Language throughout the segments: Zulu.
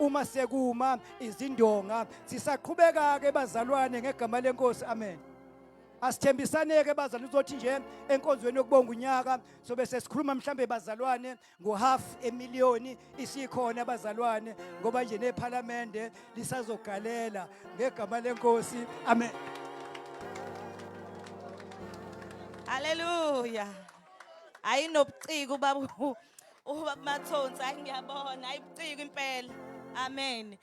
uma sekuma izindonga. Sisaqhubeka ke bazalwane ngegama lenkosi. Amen. Asithembisaneke bazalwane uzothi nje enkonzweni yokubonga unyaka sobe sesikhuluma mhlambe bazalwane ngo500,000 isikhona bazalwane ngoba nje neParliament lisazogalela ngegama lenkosi. Amen. Hallelujah. Ayinobuciko ubaba Mathonsi, ngiyabona ayibuciko impela. Amen.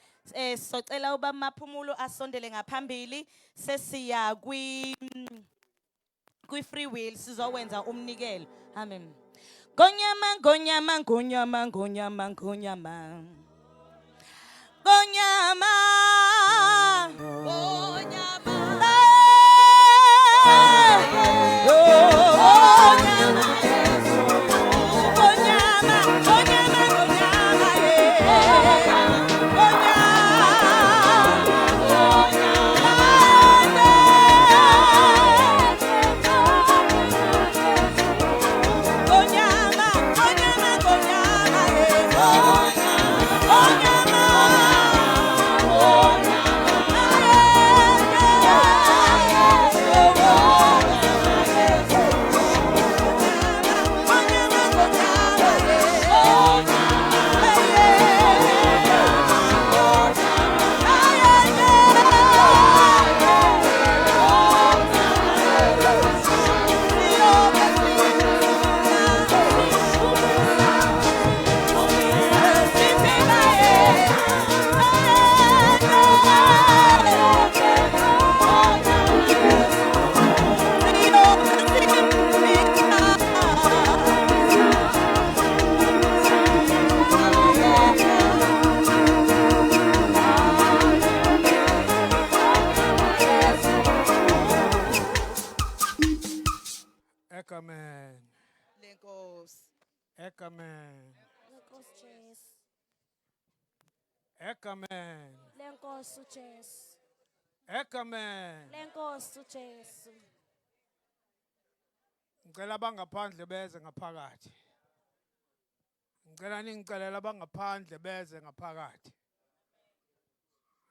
Socela ubaba Maphumulo asondele ngaphambili sesiya kwi free will sizowenza umnikelo. Amen. Gonyama gonyama gonyama gonyama gonyama. Gonyama gonyama. Amen. Lenkosi. Amen. Lenkosi Jesu. Amen. Lenkosi Jesu. Amen. Lenkosi Jesu. Ngicela abangaphandle beze ngaphakathi. Ngicela ningicelela abangaphandle beze ngaphakathi.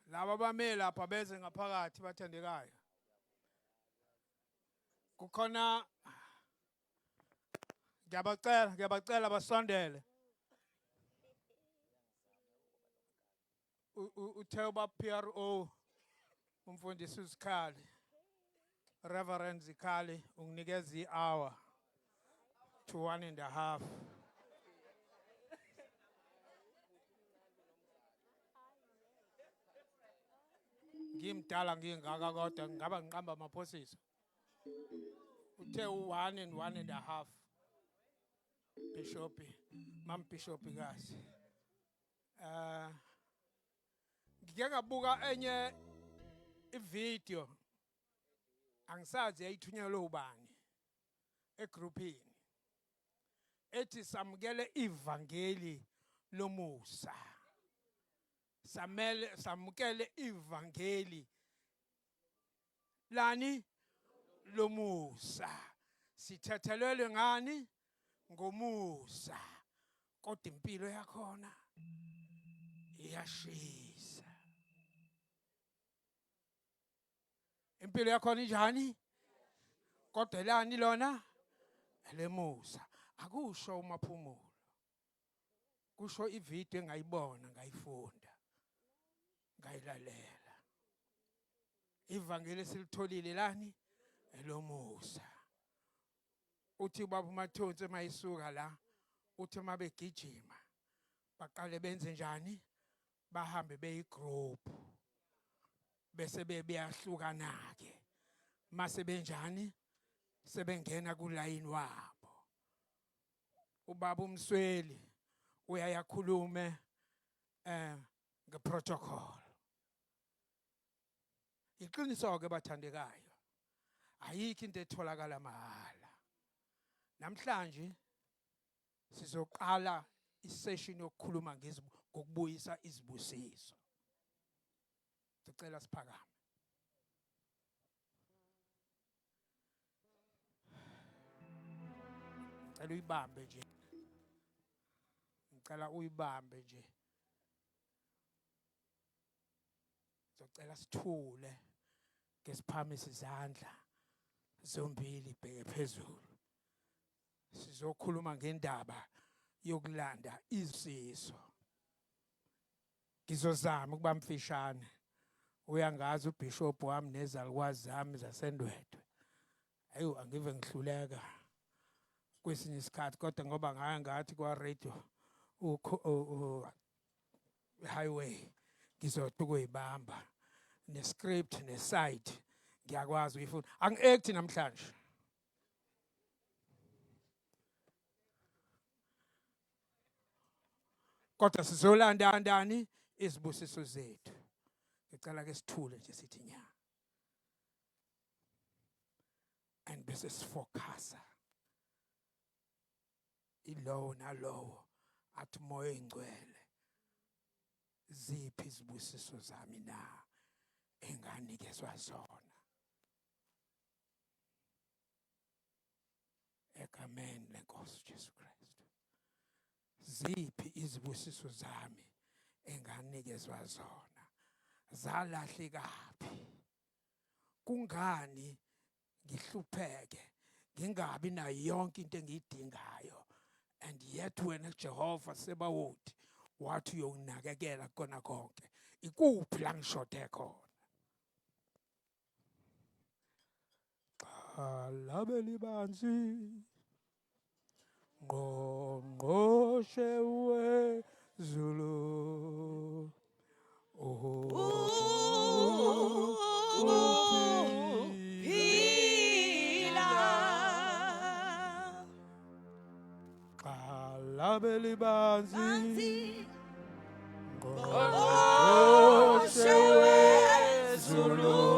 Laba bame lapha beze ngaphakathi bathandekayo. Kukhona ngiyabacela basondele. Utheba PRO umfundisi uZikhali. Reverend Zikhali unginikeza i-hour to 1.5. Ngimdala ngingaka kodwa ngaba ngiqamba amaphosisa. Uthe 1 and 1.5. Bishop, Mam Bishop kazi. Ngike ngabuka enye ivideo. Angisazi yayithunyelwe ubani egroupini. Ethi samukele ivangeli lomusa. Samukele ivangeli lani lomusa. Sithethelelwe ngani? Ngomusa. Kodwa impilo yakhona iyashisa. Impilo yakhona injani? Kodwa lani lona lemusa. Akusho uMaphumulo. Kusho ivideo engayibona ngayifunda. Ngayilalela. Ivangeli silitholile lani elomusa. Uthi ubaba uMathonsi mayisuka la uthi mabegijima baqale benze njani? Bahambe beyigroup bese beyahlukana ke. Mase benjani? Sebengena kulayini wabo. Ubaba uMsweli uyayakhulume ngeprotocol. Iqiniso ke bathandekayo. Ayikho into etholakala mahala. Namhlanje sizoqala isession yokukhuluma ngokubuyisa izibusiso. Sicela siphakame. Ngicela uyibambe nje. Ngicela uyibambe nje. ngiyacela sithule ke siphamise izandla zombili ibheke phezulu. Sizokhuluma ngendaba yokulanda iziso. Ngizozama ukuba mfishane. Uyangazi uBishop wami nezalukwazi zami zasendwedwe. Ayu angive ngihluleka kwesinye isikhathi kodwa ngoba ngaya ngathi kwa radio highway ngizothi ukuyibamba nescript nesite ngiyakwazi uyifuna. Angi-act namhlanje. Kodwa sizolanda ndani izibusiso zethu. Ngicela ke sithule nje sithi nya. And bese sifocusa. Ilowo nalowo athi moya engcwele. Ziphi izibusiso zami na enganikezwa zona. Egameni lenkosi Jesu Kristu. Ziphi izibusiso zami enganikezwa zona. Zalahlekapi. Kungani ngihlupheke ngingabi na yonke into engiyidingayo. And yet wena Jehova Sebawothi wathi uyonakekela kona konke. Ikuphi la ngishode khona? Labe libanzi ngqongqoshe wezulu. Labe libanzi ngqongqoshe wezulu.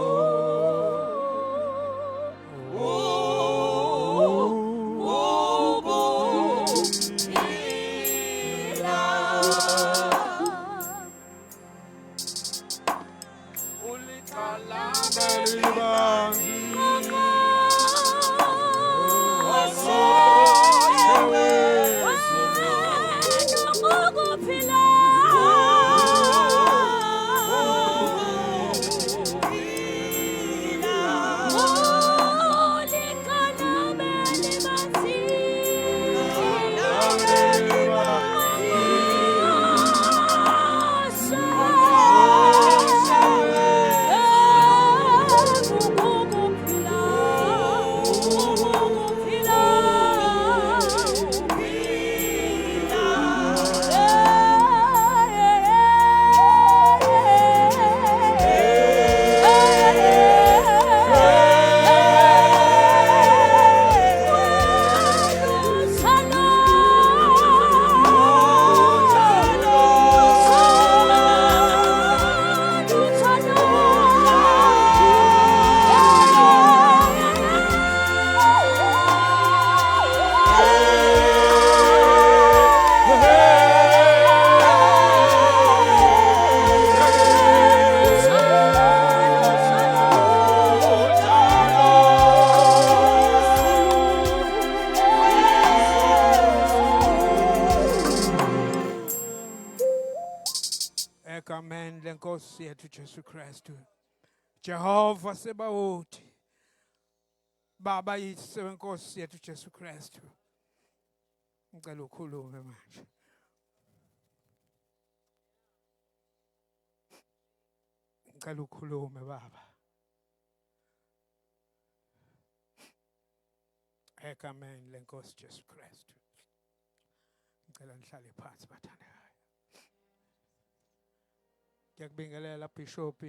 Egameni lenkosi yethu Jesu Kristu. Jehova Sebawothi. Baba yise wenkosi yethu Jesu Kristu. Ngicela ukhulume manje. Ngicela ukhulume baba. Egameni lenkosi Jesu Kristu. Ngicela nihlale phansi bathandekayo. Ngiyakubingelela Bishop.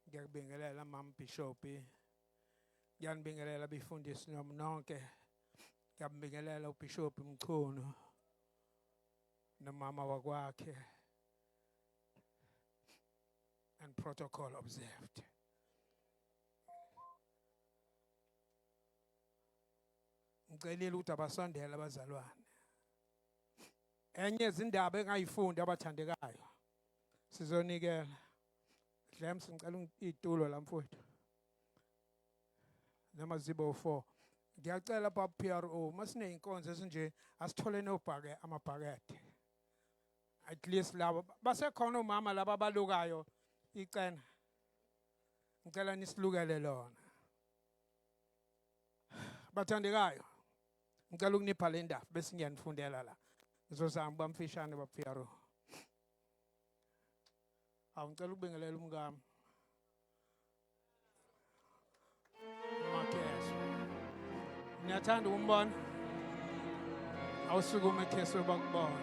Ngiyakubingelela Mama Bishop. Ngiyanibingelela befundisi nonke. Ngiyabingelela uBishop Mchunu nomama wakwakhe. And protocol observed. Ngicelile ukuthi abasondela abazalwane. Enye izindaba engayifunda abathandekayo. Sizonikela. James ngicela itulo la mfowethu. Noma zibo 4 Ngiyacela Baba PRO masineyinkonzo esinje asithole nobhake amabhakede. At least labo basekhona umama laba abalukayo icena. Ngicela nisilukele lona. Bathandekayo. Ngicela ukunipha le ndaba bese ngiyanifundela la. Ngizozama bamfishane Baba PRO. Ngicela ukubingelela umngami. Makheso. Niyathanda ukumbona? Awusukume ekheso bakubona.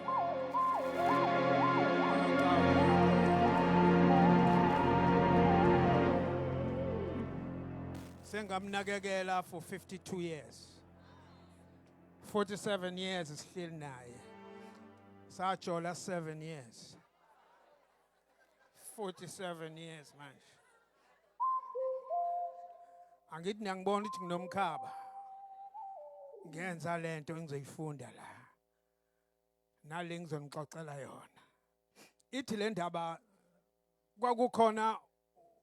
Sengamnakekela for 52 years. 47 years isihleli naye. Sajola 7 years. 47 years manje. Angithi ngiyangibona ukuthi nginomkhaba. Ngenza lento engizoyifunda la. Nale ngizonixoxela yona. Ithi le ndaba kwakukhona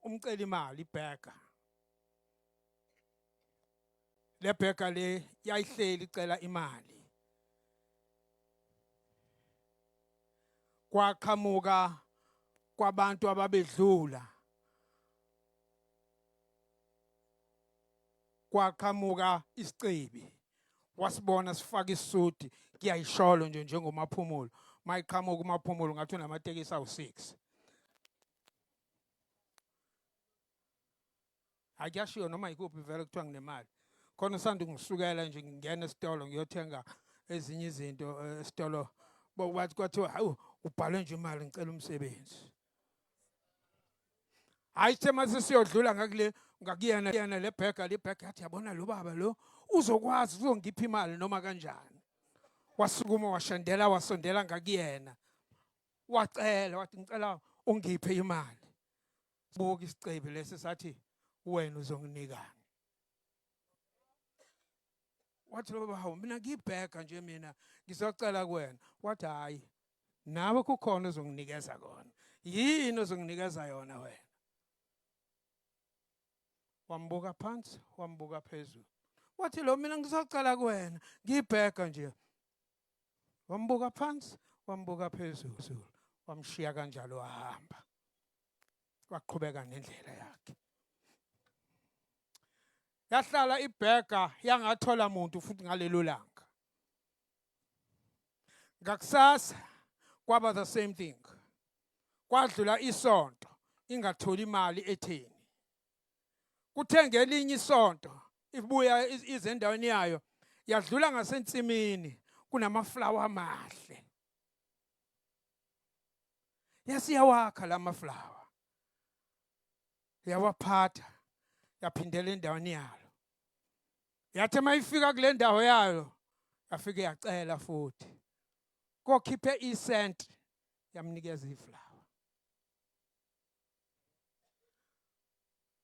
umceli imali ibheka. Le bheka le yayihleli icela imali. Kwaqhamuka kwabantu ababedlula. Kwaqhamuka isicebi. Wasibona sifaka isudi kuyayisholo nje njengomaphumulo. Mayiqhamuka umaphumulo ngathi unamatekisi awu6. Akuyashiyo noma ikuphi vele kuthiwa nginemali. Khona usanda ngisukela nje ngingena esitolo ngiyothenga ezinye izinto esitolo. Bathi kwathiwa hawu ubhale nje imali ngicela umsebenzi. Hayi thema sisiyodlula ngakule ngakuyena le bheka yathi yabona lo baba lo uzokwazi uzongipha imali noma kanjani. Wasukuma washandela wasondela ngakuyena. Wacela wathi ngicela ungiphe imali. Sibuka isicebi lesi sathi wena uzonginikani. Wathi lo baba hawu mina ngibheka nje mina ngisacela kuwena. Wathi hayi nawe kukhona uzonginikeza kona. Yini uzonginikeza yona wena? Wambuka phansi wambuka phezulu. Wathi lo mina ngisacela kuwena ngibheka nje. Wambuka phansi wambuka phezulu. Wamshiya kanjalo wahamba. Waqhubeka nendlela yakhe. Yahlala ibheka yangathola umuntu futhi ngalelo langa. Ngakusasa kwaba the same thing. Kwadlula isonto ingatholi imali etheni. Kuthenge elinye isonto ibuya izendaweni yayo yadlula ngasensimini kunamaflower amahle. Yasiyawakha lamaflower. Yawaphatha yaphindela endaweni yalo. Yathi mayifika kule ndawo yayo yafike yacela futhi. Kokhiphe isent yamnikeza iflower.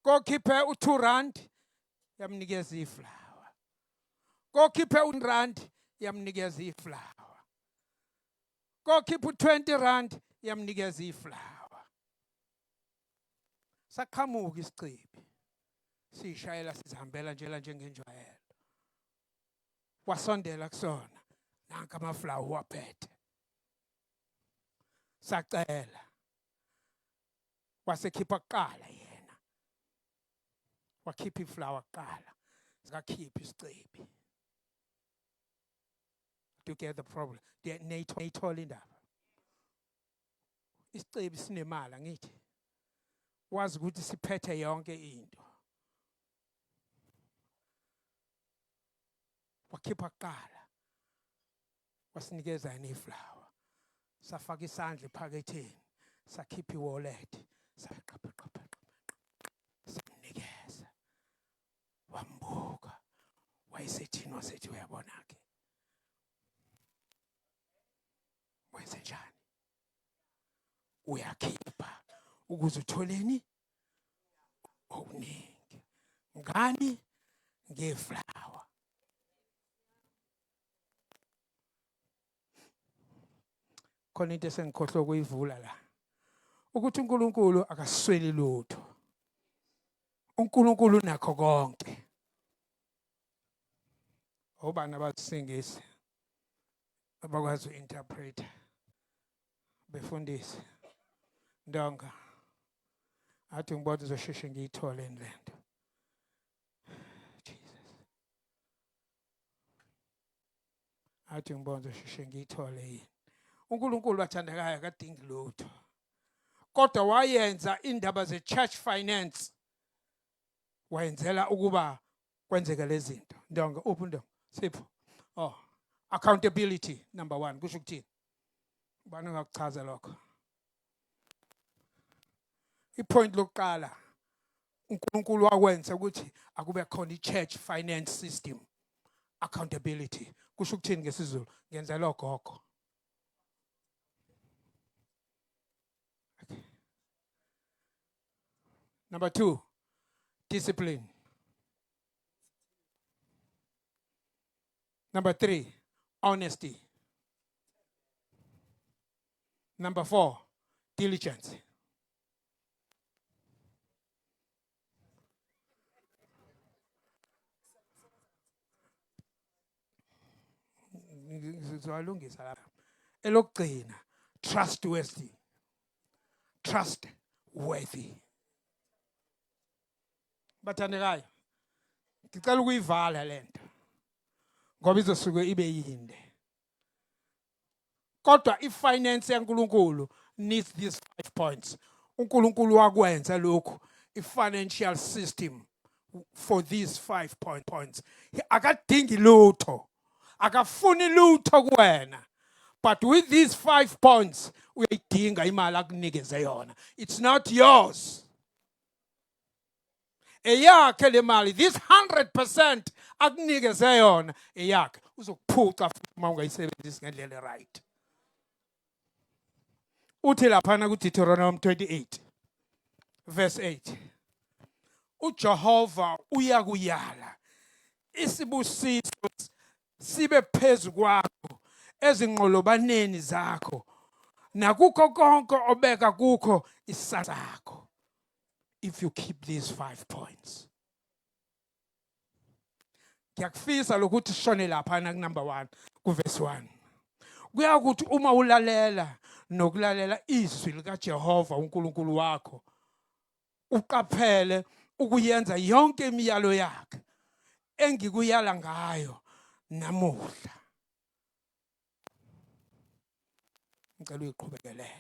Kokhiphe u2 yamnikeza iflower. Kokhiphe u1 yamnikeza iflower. Kokhiphe u20 yamnikeza iflower. Saqhamuka isicebi. Sishayela sizihambela njengenjwayelo. Wasondela kusona. Nanka amaflower waphethe. Sacela. Wasekhipha kuqala yena. Wakhipha iflower kuqala. Sakakhipha isicebi. To get the problem. Neyithola indaba. Isicebi sinemali ngithi. Wazi ukuthi siphethe yonke into. Wakhipha kuqala. Wasinikeza iflower. Safaka isandla ephaketheni. Sakhipha iwallet. Saqhapha. Samnikeza. Wambuka. Wayesethini wasethi uyabona ke. Wenze njani? Uyakhipha ukuze utholeni okuningi. Ngani? Ngeflower. Khona into esengikhohlwe ukuyivula la. Ukuthi uNkulunkulu akasweli lutho. uNkulunkulu nakho konke. Obani abasingisi abakwazi uinterpret befundisi ndonga athi ngibona uzosheshe ngiyithole lento. Jesus. Athi ngibona uzosheshe ngiyithole yini. uNkulunkulu wathandekayo akadingi lutho. Kodwa wayenza indaba ze-church finance. Wayenzela ukuba kwenzeke lezi zinto. Ndonga uphi ndonga? Sipho. Oh, accountability number 1 kusho ukuthini? Ubani ngakuchaza lokho? Ipoint lokuqala uNkulunkulu wakwenza ukuthi akube khona i-church finance system. Accountability. Kusho ukuthini ngesizulu? Ngenzela ogogo. Okay. Number 2, discipline. Number 3, honesty. Number 4, diligence. Ngizolungisa lapha. Elokugcina, trustworthy. Trustworthy. Bathandekayo, ngicela ukuyivala lento. Ngoba izosuke ibe yinde. Kodwa ifinance yaNkulunkulu needs these 5 points. uNkulunkulu wakwenza lokhu, i-financial system for these 5 points. Akadingi lutho. Akafuni lutho kuwena. But with these 5 points, uyayidinga imali akunikeze yona. It's not yours. Eyakhe le mali, this 100% akunikeze yona eyakhe. Uzokuphuca futhi uma ungayisebenzisi ngendlela right. Uthi laphana kuDeuteronomy 28 verse 8. uJehova uyakuyala isibusiso sibe phezu kwakho ezinqolobaneni zakho nakukho konke obeka kukho isandla sakho, if you keep these 5 points. Ngiyakufisa lokuthi sishone lapha na number 1 ku verse 1. Kuyakuthi uma ulalela nokulalela izwi likaJehova uNkulunkulu wakho, uqaphele ukuyenza yonke imiyalo yakhe engikuyala ngayo namuhla. Ngicela uyiqhubelele.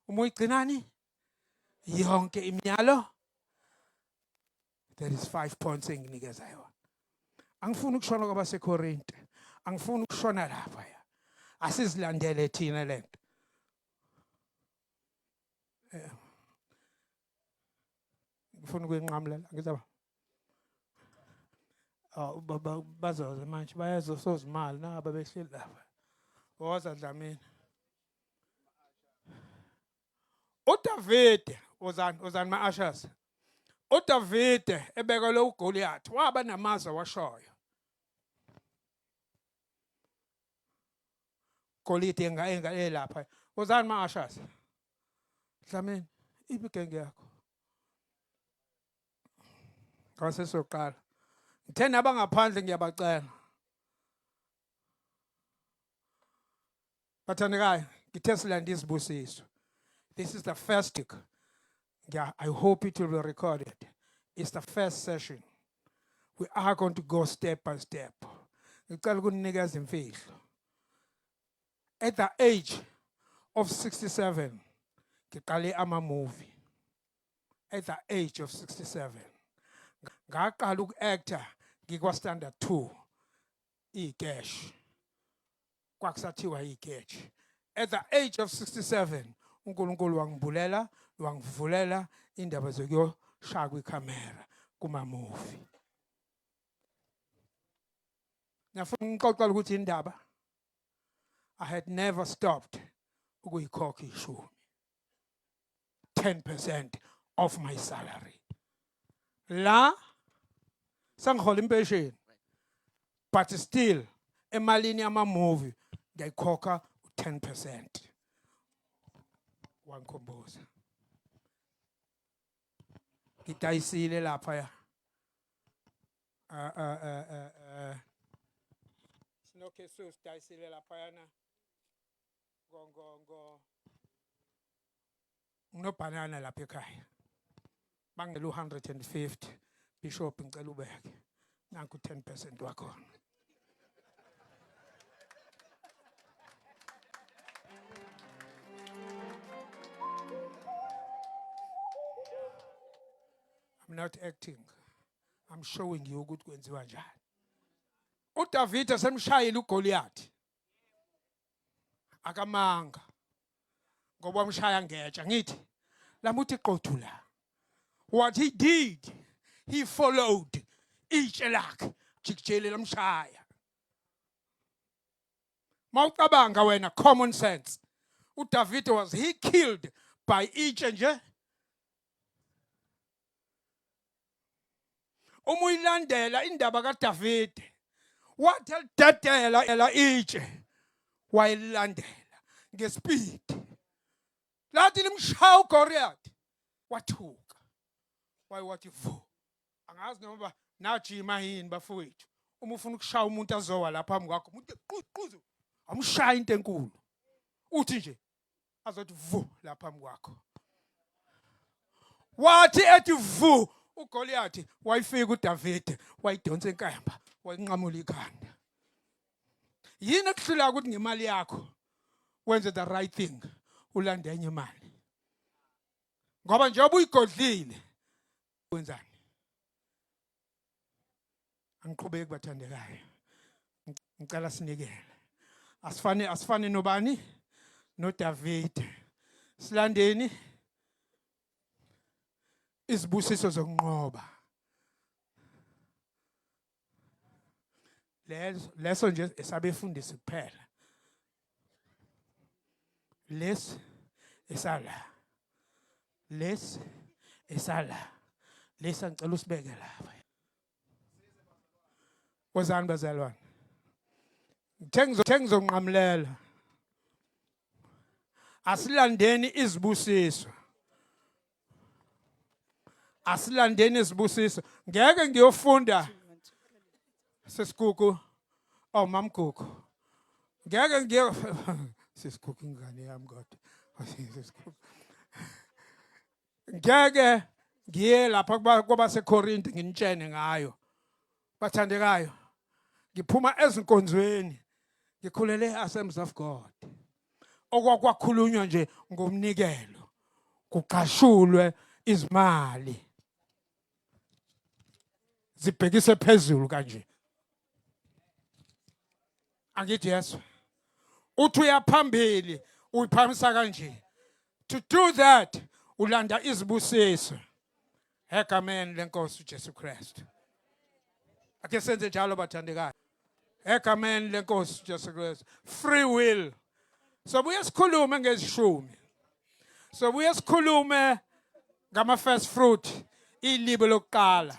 Uma uyigcinani yonke imiyalo. There is 5 points enginikeza yona. Angifuni ukushona kwabaseKorinte. Angifuni ukushona lapha ya. Asizilandele thina lento. Ngifuna ukuyinqamulela ngizaba. Bazoza manje bayazosozimali naba behleli lapha. Woza Dlamini. uDavide ozani ma-ashas. uDavide ebekele uGoliath waba namazwi washoyo. Goliath enga lapha. Ozani ma-ashas. Dlamini ibigenge yakho. Ngasesoqala. Ngithena abangaphandle ngiyabacela. Bathandekayo, ngithe silanda isibusiso. This is the first week. Yeah, I hope it will be recorded. It's the first session. We are going to go step by step. Ngicela ukunikeza imfihlo. At the age of 67, ngiqale ama-movie. At the age of 67. Ngaqala uku-actor ngikwa-standard 2. I-cash. Kwakusathiwa i-cash. At the age of 67, uNkulunkulu wangibulela, wangivulela indaba zokuyoshaya kwikhamera kuma-movie. Ngiyafuna ngixoxele ukuthi indaba I had never stopped ukuyikhokha ishumi. 10% of my salary. La sangihola impesheni. But still emalini yama-movie ngiyayikhokha 10%. Wangikhomboza. Ngidayisile lapha ya. Okay, so sidayisile laphayana. Nginobhanana lapha ekhaya. Bangela 150. Bishop ngicela ubeke. Nanku 10% wakhona. I'm not acting. I'm showing you ukuthi kwenziwa njani. uDavid esemshayile uGoliath. Akamanga. Ngoba wamshaya ngetsha ngithi lamuthi qothula. What he did, he followed itshe lakhe jikijele lamshaya. Mawucabanga wena common sense. uDavid was he killed by itshe nje. Umuyilandela indaba kaDavid. Wathi elidedela ela itshe wayilandela ngespeed. Lathi limshaya uGoliath wathuka. Wathi vu. Angazi noma najima yini bafowethu. Uma ufuna ukushaya umuntu azowa lapha phambi kwakho umuntu quzu amshaya into enkulu. Uthi nje azothi vu lapha phambi kwakho. Wathi ethi vu uGoliath wayifika uDavid wayidonsa enkamba wayinqamula ikhanda. Yini ekuhlula ukuthi ngemali yakho wenze the right thing ulande enye imali. Ngoba njengoba uyigodlile wenzani? Angiqhubeki bathandekayo. Ngicela sinikele. Asifane nobani? NoDavid. Silandeni isibusiso zokunqoba. Leso nje esabefundisi kuphela. Les esala. Les esala. Lesa ngicela usibeke lapha. Wozani bazalwane? Ngizonqamulela. Asilandeni izibusiso. Asilandeni izibusiso. Ngeke ngiyofunda sesigugu. Oh mamgugu. Ngeke ngiye sesigugu ingane yami kodwa. Ngeke ngiye lapha kuba seKorinte nginitshene ngayo. Bathandekayo. Ngiphuma ezinkonzweni. Ngikhulele Assemblies of God. Okwakwakhulunywa nje ngomnikelo. Kuqashulwe izimali. Zibhekise phezulu kanje. Angithi Yesu. Uthi uyaphambili uyiphamisa kanje. To do that ulanda izibusiso. Egameni lenkosi uJesu Kristu. Ake senze njalo bathandekayo. Egameni lenkosi uJesu Kristu. Free will. So buye sikhulume ngezishumi. So buye sikhulume ngama first fruit ilibo lokuqala.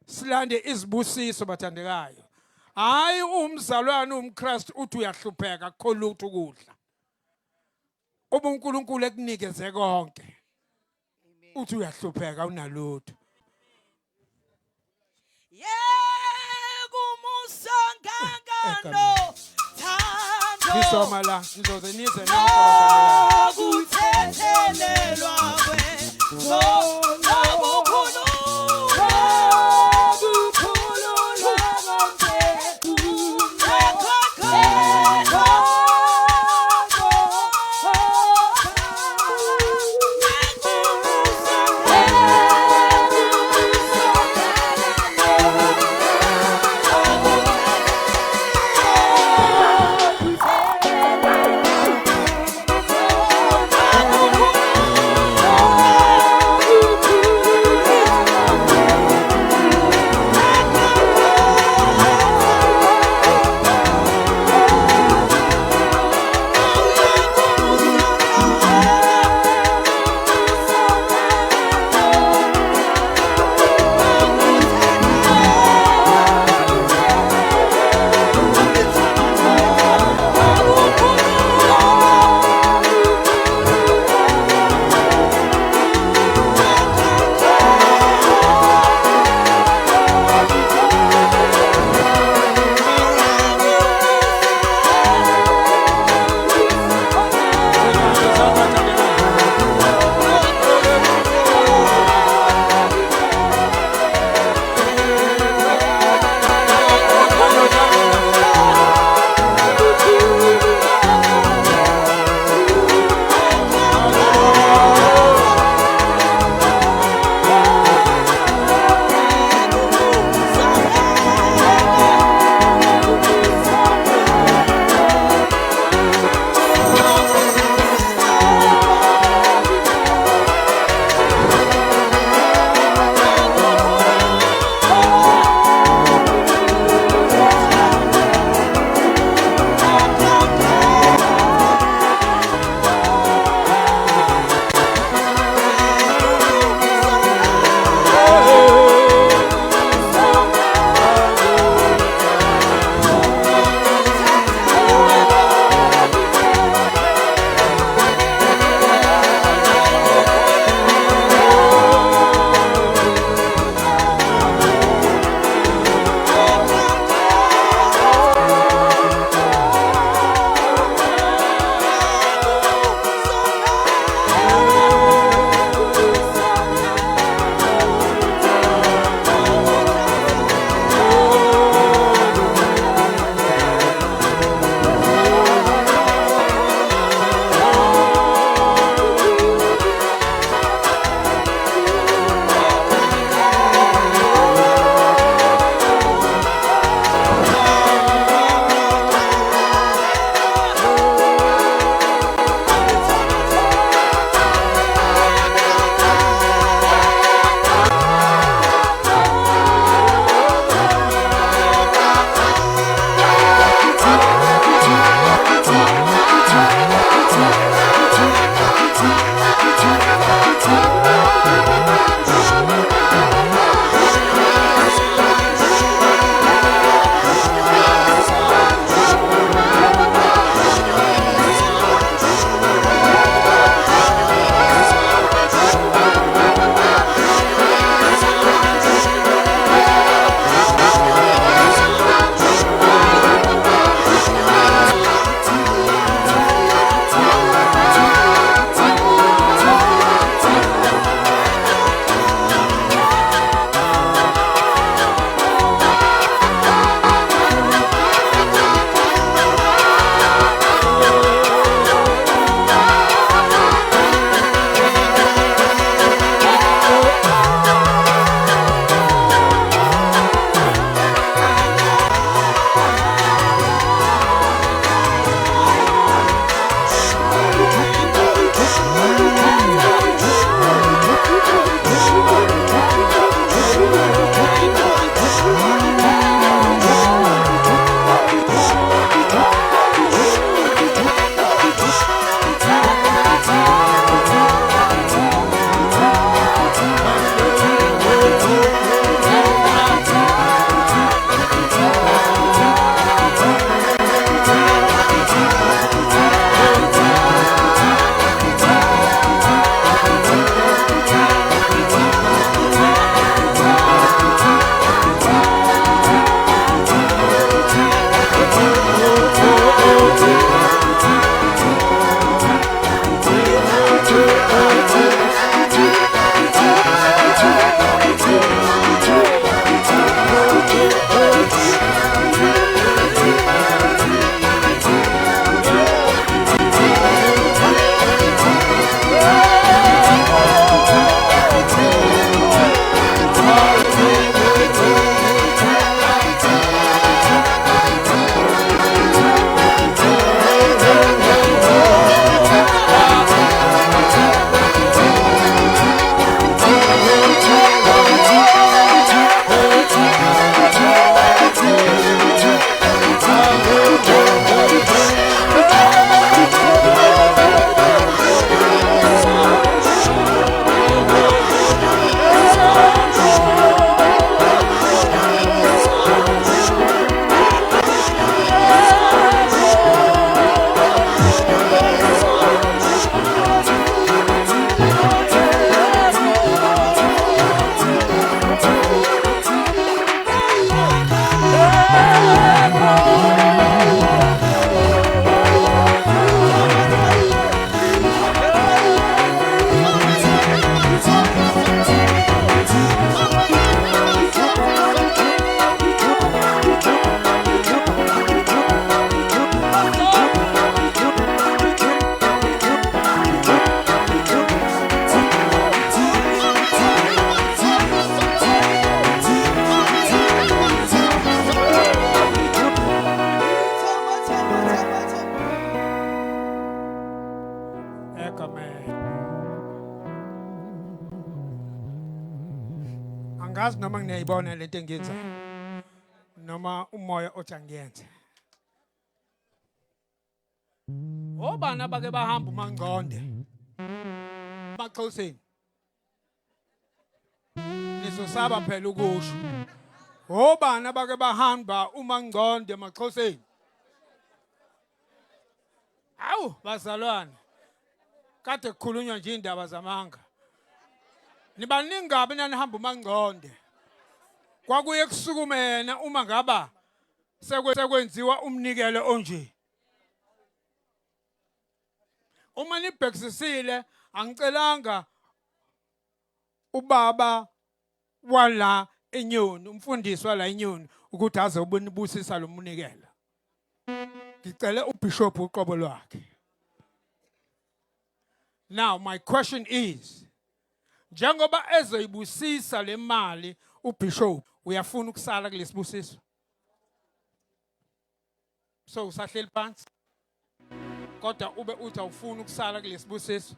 Silande izibusiso bathandekayo. Hayi umzalwane umKristu uthi uyahlupheka akho lutho ukudla. Uma uNkulunkulu ekunikeze konke. Uthi uyahlupheka unalutho. Musangangano thando. Ngisoma la ngizoze nize nonke Kuthethelelwa angazi noma nginayibona lento engiyenzayo noma umoya othi angiyenze. Obana bake bahamba uMangqonde Maxhoseni nisosaba phela ukusho. Obana bake bahamba uMangqonde Maxhoseni. Awu bazalwane kade kukhulunywa nje indaba zamanga. Nibaningi ngabe nanihamba uMangqonde. Kwakuye kusukumena uma ngaba sekwenziwa umnikelo onje. Uma nibhekisisile angicelanga ubaba wala enyoni umfundisi wala enyoni ukuthi azobonibusisa lo mnikelo. Ngicela ubishop uqobo lwakhe. Now my question is, njengoba ezoyibusisa le mali ubishop uyafuna ukusala kulesibusiso? So usahleli phansi kodwa ube uthi awufuna ukusala kulesibusiso.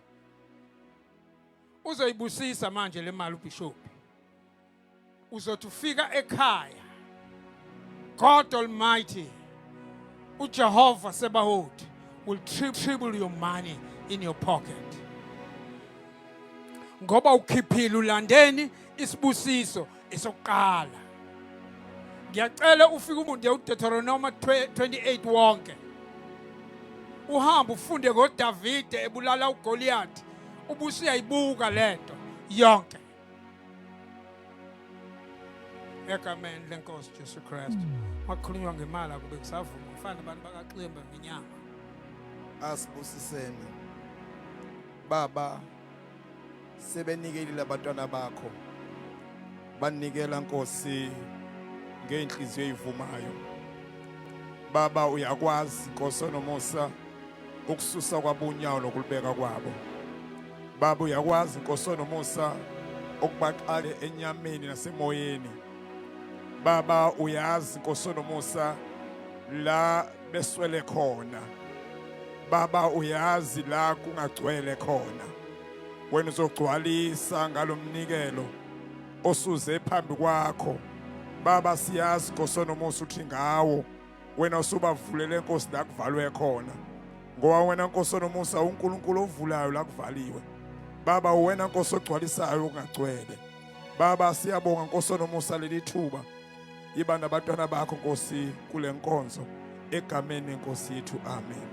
Uzoyibusisa manje le mali ubishop. Uzothi ufika ekhaya God Almighty uJehova Sebaot will triple your money in your pocket. Ngoba ukhiphile ulandeni isibusiso esokuqala. Ngiyacela ufike umuntu uDeuteronomy 28 wonke. Uhamba ufunde ngoDavide ebulala uGoliath. Ubusiyayibuka lento yonke. Ekameni lenkosi Jesu Christ. Makhulunywa ngemali akube kusavuma ufana abantu bakaXimba ngenyanga. Asibusiseni Baba, sebenikelile abantwana bakho. Banikela Nkosi ngeenhliziyo ezivumayo. Baba uyakwazi Nkosi nomusa ukususa kwabunyawo nokulibeka kwabo. Baba uyakwazi Nkosi nomusa ukubaqale enyameni nasemoyeni. Baba uyazi Nkosi nomusa la beswele khona. Baba uyazi la kungagcwele khona. Wena uzogcwalisa ngalomnikelo osuze phambi kwakho. Baba siyazi Nkosi nomusa uthi ngawo wena usubavulele Nkosi la kuvalwe khona. Ngoba wena Nkosi nomusa uNkulunkulu ovulayo la kuvaliwe. Baba wena Nkosi ogcwalisayo ungagcwele. Baba siyabonga Nkosi nomusa leli thuba. Iba nabantwana bakho Nkosi kule nkonzo egameni lenkosi yethu amen.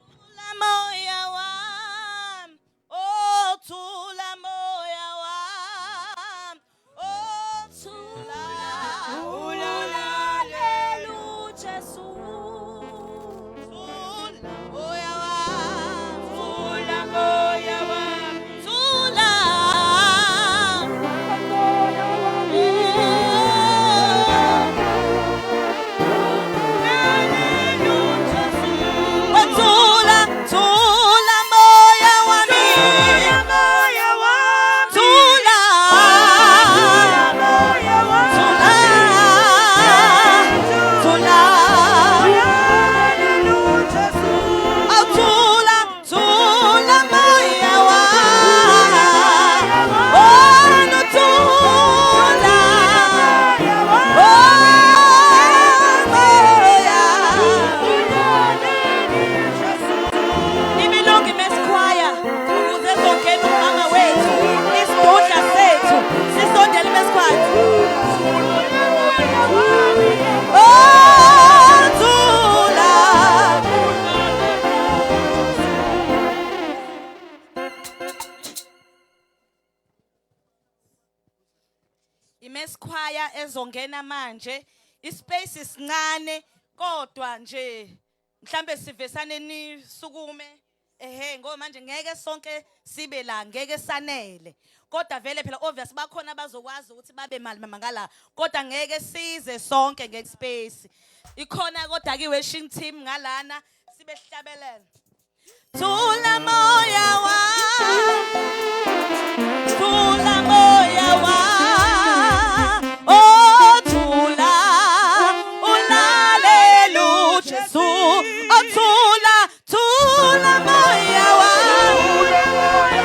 Thula moya wami, oh thula moya wami, oh thula. Hallelujah, Jesu. Thula moya wami, thula moya wami, thula. Imesquire ezongena manje ispace isincane kodwa nje mhlambe sivesane nisukume ngoba manje ngeke sonke sibe la ngeke sanele kodwa vele phela obvious bakhona abazokwazi ukuthi babe mali mangala kodwa ngeke size sonke ngespace ikhona kodwa ke worship team ngalana sibe sihlabelela Thula moya wami Thula moya wami Oh thula ulalelu Jesu Oh thula moya wami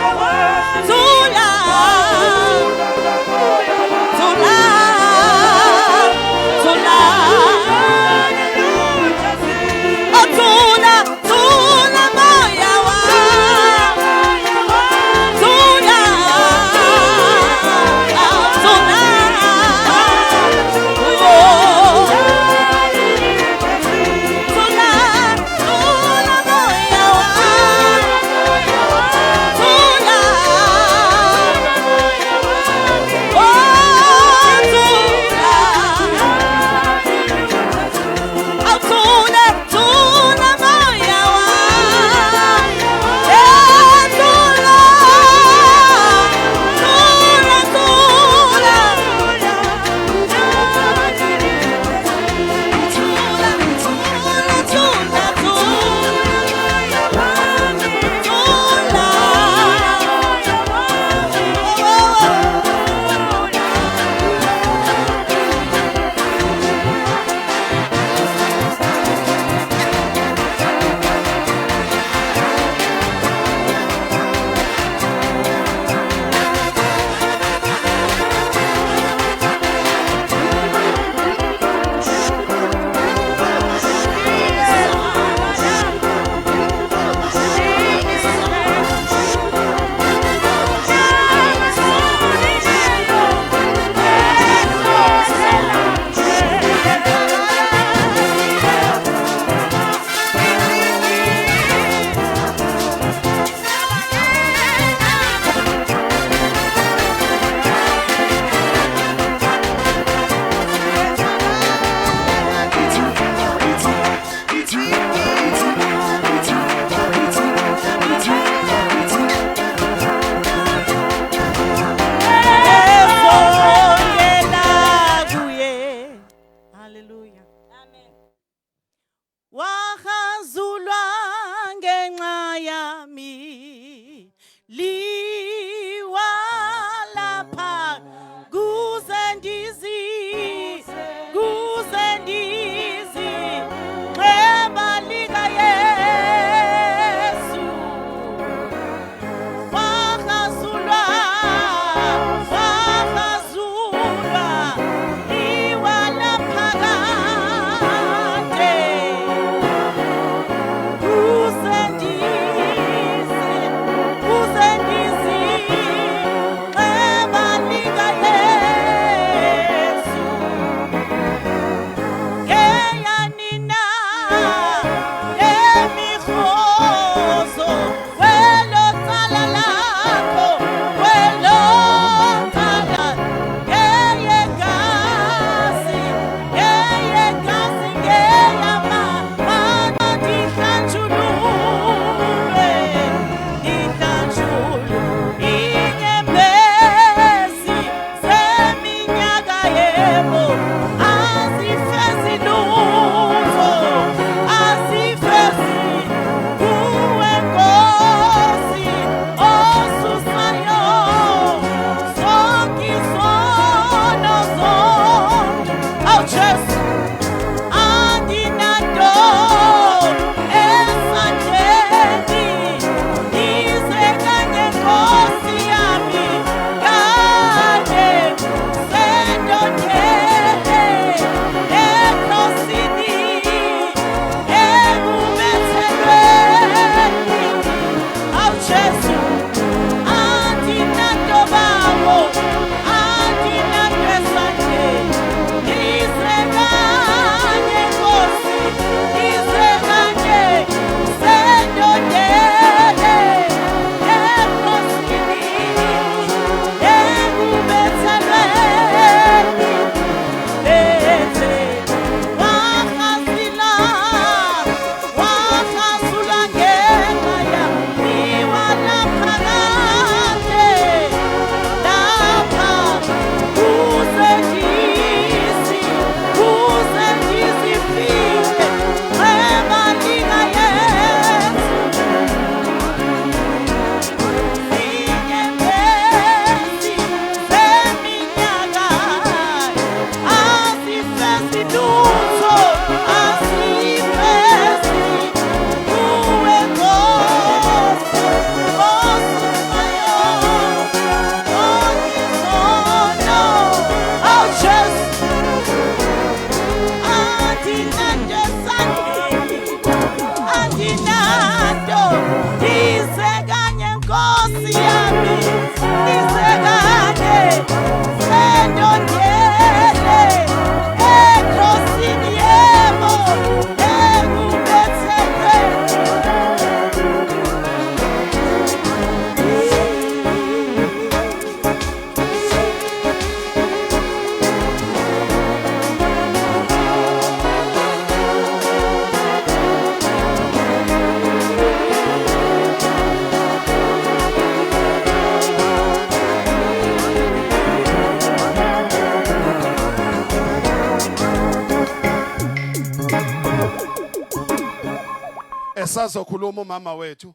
Sazokhuluma umama wethu.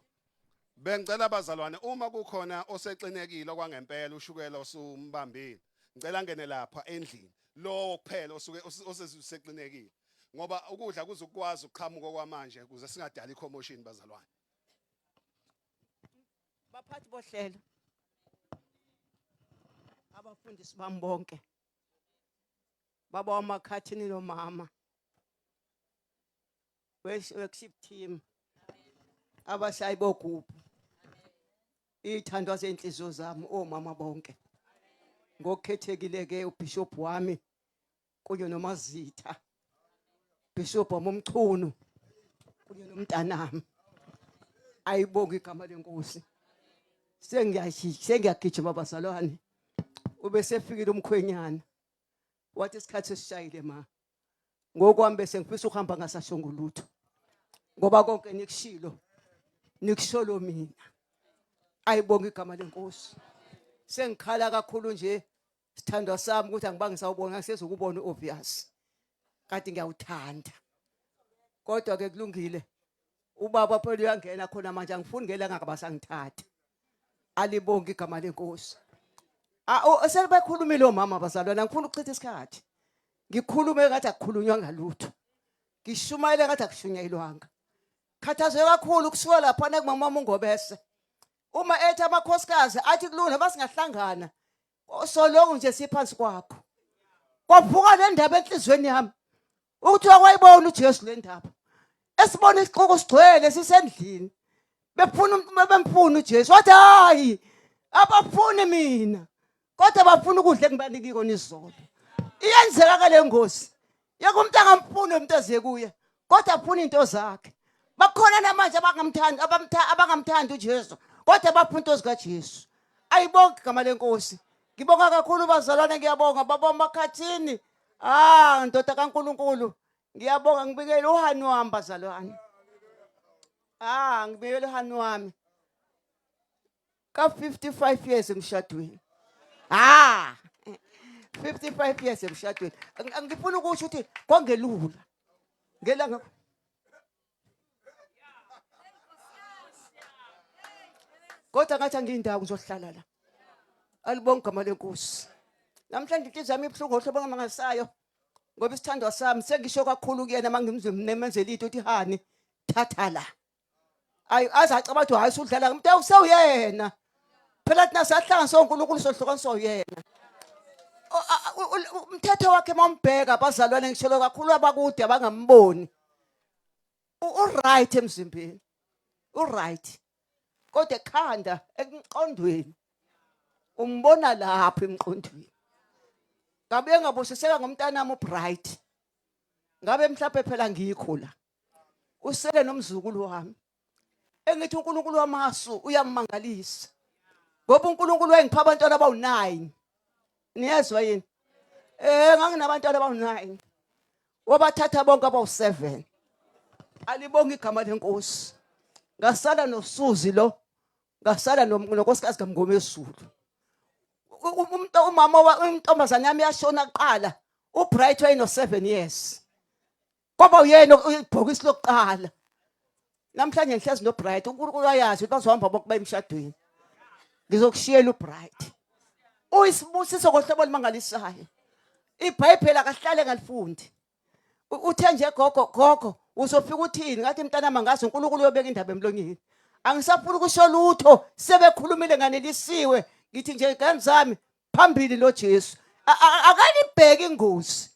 Bengicela abazalwane uma kukhona osexinekile okwangempela ushukela osumbambile. Ngicela ngene lapha endlini. Lo kuphela osuke osesexinekile. Ngoba ukudla kuzokwazi ukuqhamuka kwamanje ukuze singadala icommotion bazalwane. Baphathi bohlelo. Abafundisi bami bonke. Baba wamakhathini nomama. Worship team. Abashayi bogubhu. Ithandwa zenhliziyo zami omama bonke. Ngokukhethekile ke uBishop wami kunye noMazitha. Bishop wamomchunu kunye nomntanami. Ayibonga igama lenkosi. Sengiyagijima abazalwane. Ubesefikile umkhwenyana. Wathi isikhathi sishayile ma. Ngokwami bese ngifisa ukuhamba ngasashongo lutho. Ngoba konke nikushilo. Nikusholo mina. Ayibonga igama lenkosi. Sengikhala kakhulu nje sithandwa sami ukuthi angibange sawubona ngisezokubona obvious. Kade ngiyawuthanda. Kodwa ke kulungile. Ubaba phela uyangena khona manje angifuni ngela ngakabasangithatha. Alibonga igama lenkosi. Selibakhulumile omama bazalwane angifuni ukuchitha isikhathi. Ngikhulume ngathi akukhulunywa ngalutho. Ngishumayele ngathi akushunyayelwanga. Khathazwe kakhulu kusuka lapha na kumama uNgobese. Uma ethi amakhosikazi athi kulungile basingahlangana. Solongo nje siphansi kwakho. Kwavuka le ndaba enhlizweni yami. Ukuthi wakwayibona uJesu le ndaba. Esibona isiqoko sigcwele sisendlini. Bemfuna uJesu. Wathi hayi abafuni mina. Kodwa bafuna ukudla engibanikiko nizolo. Iyenzeka ke le ngosi. Yeke umuntu angamfuni umuntu eze kuye. Kodwa afuna into zakhe. Bakhona namanje abangamthandi uJesu. Kodwa bafuna into zikaJesu. Ayibonke igama lenkosi. Ngibonga kakhulu bazalwane ngiyabonga baba wamakhathini. Ndoda kaNkulunkulu. Ngiyabonga ngibikele uhani wami bazalwane. Ngibikele uhani wami. Ka 55 years emshadweni. 55 years emshadweni. Ngifuna ukusho ukuthi kwangelula. Ngelanga kodwa ngathi angiyindawo ngizohlala la. Alibonga igama lenkosi. Namhlanje inhliziyo yami ibhlungu ohlobo ngamangalisayo. Ngoba isithandwa sami sengisho kakhulu kuyena mangimzemenzela into uthi hani thatha la. Aza acaba hayi usudlala umuntu usewuyena. Phela thina sahlanga soNkulunkulu sohlukaniswa uyena. Umthetho wakhe mambheka abazalwane ngishilo kakhulu abakude abangamboni. Uright emzimbeni. Uright. Kodwa ekhanda emqondweni. Umbona lapha emqondweni. Ngabe ngabusiseka ngomntanami uBright. Ngabe mhlawumbe phela ngikho la. Usele nomzukulu wami. Engithi uNkulunkulu wamasu uyamangalisa. Ngoba uNkulunkulu wengipha abantwana abawu9. Niyezwa yini? Nganginabantwana abawu9. Wabathatha bonke abawu7. Alibonga igama lenkosi. Ngasala noSuzi lo. Ngasala nonkosikazi kaMngomezulu. Umama intombazane yami yashona kuqala. uBright wayeno 7 years. Kwaba uyena ibhokisi lokuqala. Namhlanje ngihlezi noBright uNkulunkulu uyazi ukuthi bazohamba bonke bayemshadweni. Ngizokushiyela uBright. Uyisibusiso kohlobo limangalisayo. iBhayibheli akahlale ngalifundi. Uthe nje gogo uzofika uthini ngathi mntanami ngazi uNkulunkulu uyobeka indaba emlonyeni. Angisafuna ukusho lutho sebekhulumile nganelisiwe ngithi nje ngani zami phambili lo Jesu. Akanibheki ingozi.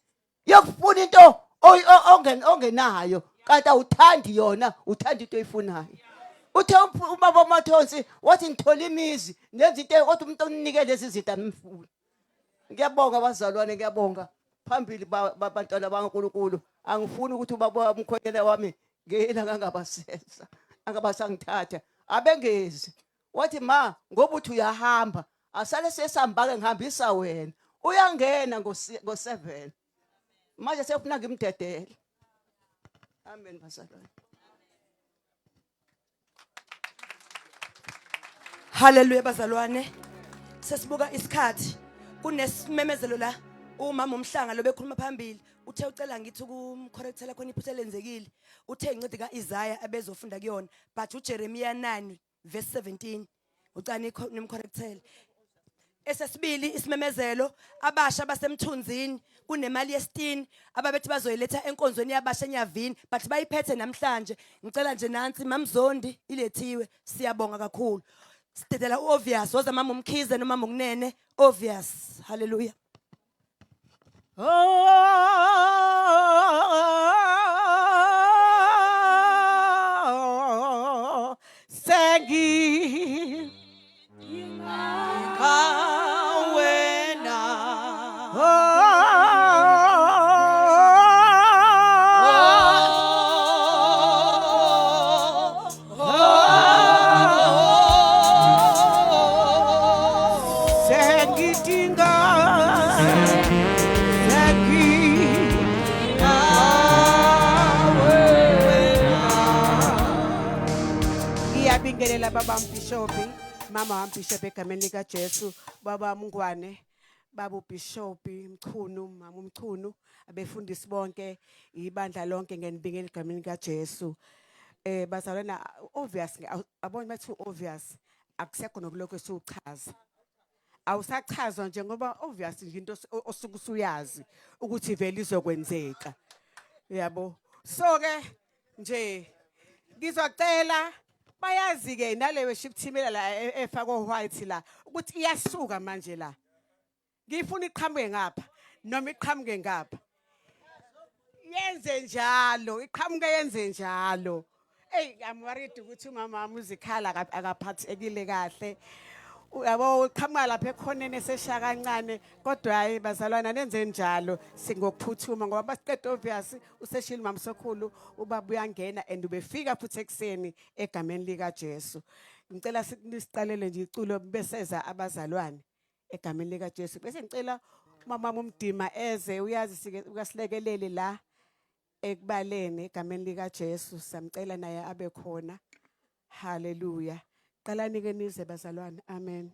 Yokufuna into ongenayo kanti awuthandi yona uthanda into oyifunayo. Uthe ubaba Mathonsi wathi ngithola imizi nenza into kodwa umuntu onike lezi zinto amifuni. Ngiyabonga abazalwane ngiyabonga phambili babantwana baNkulunkulu. Angifuni ukuthi ubaba umkhwenyana wami ngela ngangabasesa angabasangithatha abengezi. Wathi ma ngoba uthi uyahamba asale sesihamba ke ngihambisa wena. Uyangena ngo7. Manje sefuna ngimdedele. Amen bazalwane. Hallelujah bazalwane. Sesibuka isikhathi kunesimemezelo la umama umhlanga lo bekhuluma phambili uthe ucela ngithi ukumcorrectela khona iphutha elenzekile uthe incwadi kaIsaiah abezofunda kuyona but uJeremiah 9 verse 17 ucani nimcorrectele esesibili isimemezelo abasha basemthunzini kunemali yesitini ababethi bazoyiletha enkonzweni yabasha enyavini but bayiphethe namhlanje ngicela nje nansi mamzondi ilethiwe siyabonga kakhulu sidedela uobvious woza mama umkhize nomama ukunene obvious hallelujah Oh, Sengi. Ngiyabingelela baba mbishopi mama wambishop egameni lika Jesu baba Mngwane baba ubishopi Mchunu mama uMchunu abefundisi bonke ibandla lonke ngenibingela egameni lika Jesu bazalwana obvious abona bathi obvious akusekho nokuloko esiuchaza awusachazwa njengoba obvious nje into osuku usuyazi ukuthi vele izokwenzeka yabo so ke nje ngizocela bayazi ke nale worship team la efako white la ukuthi iyasuka manje la ngifuna iqhamuke ngapha noma iqhamuke ngapha yenze njalo iqhamuke yenze njalo I'm worried ukuthi umama muzikhala akaphathekile kahle uyabo iqhamuka lapha ekhonene seshaya kancane kodwa hayi bazalwana nenze njalo singokuphuthuma ngoba basiqeda obvious useshini mamsokhulu ubaba uyangena and ubefika futhi ekseni egameni lika Jesu ngicela siqalele nje iculo beseza abazalwane egameni lika Jesu bese ngicela umama umdima eze uyazi sike ukasilekelele la ekubaleni egameni lika Jesu samcela naye abe khona haleluya qalani ke nize bazalwane amen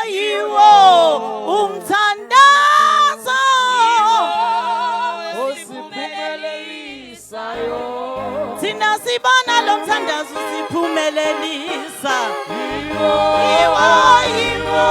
Yiwo umthandazo osiphumelelisayo thina sibona lo mthandazo siphumelelisa yiwo yiwo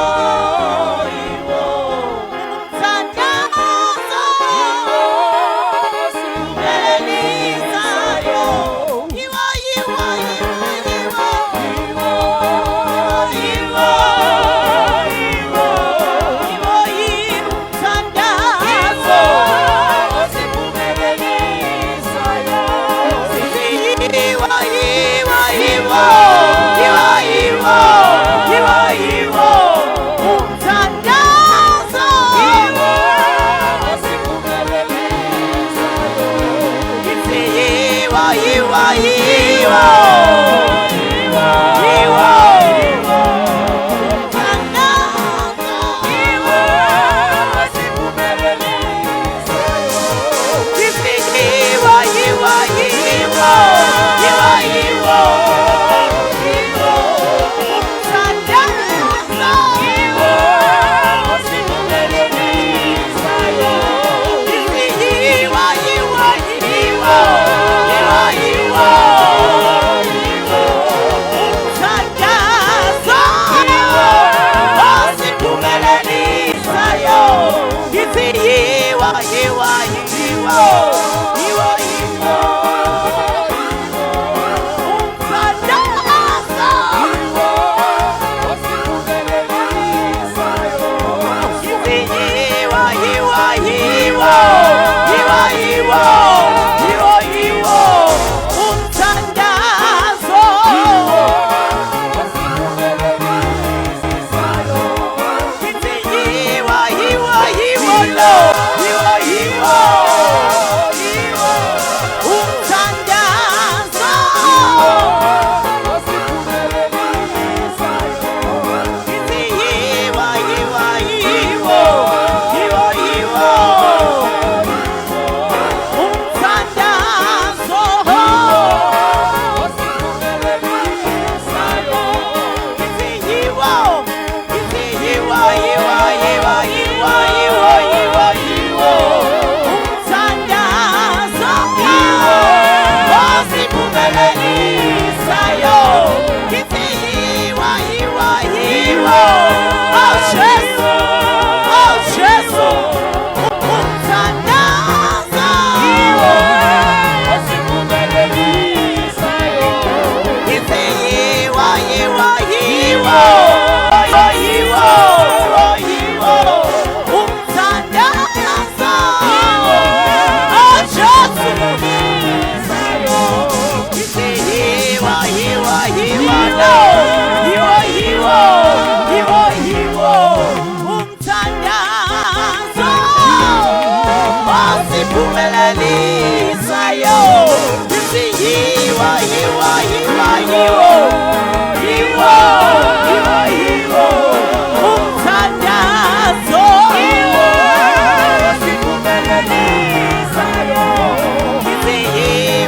umthandazo osiphumelelisayo ithi yiwo umthandazo osiphumelelisayo ithi yiwo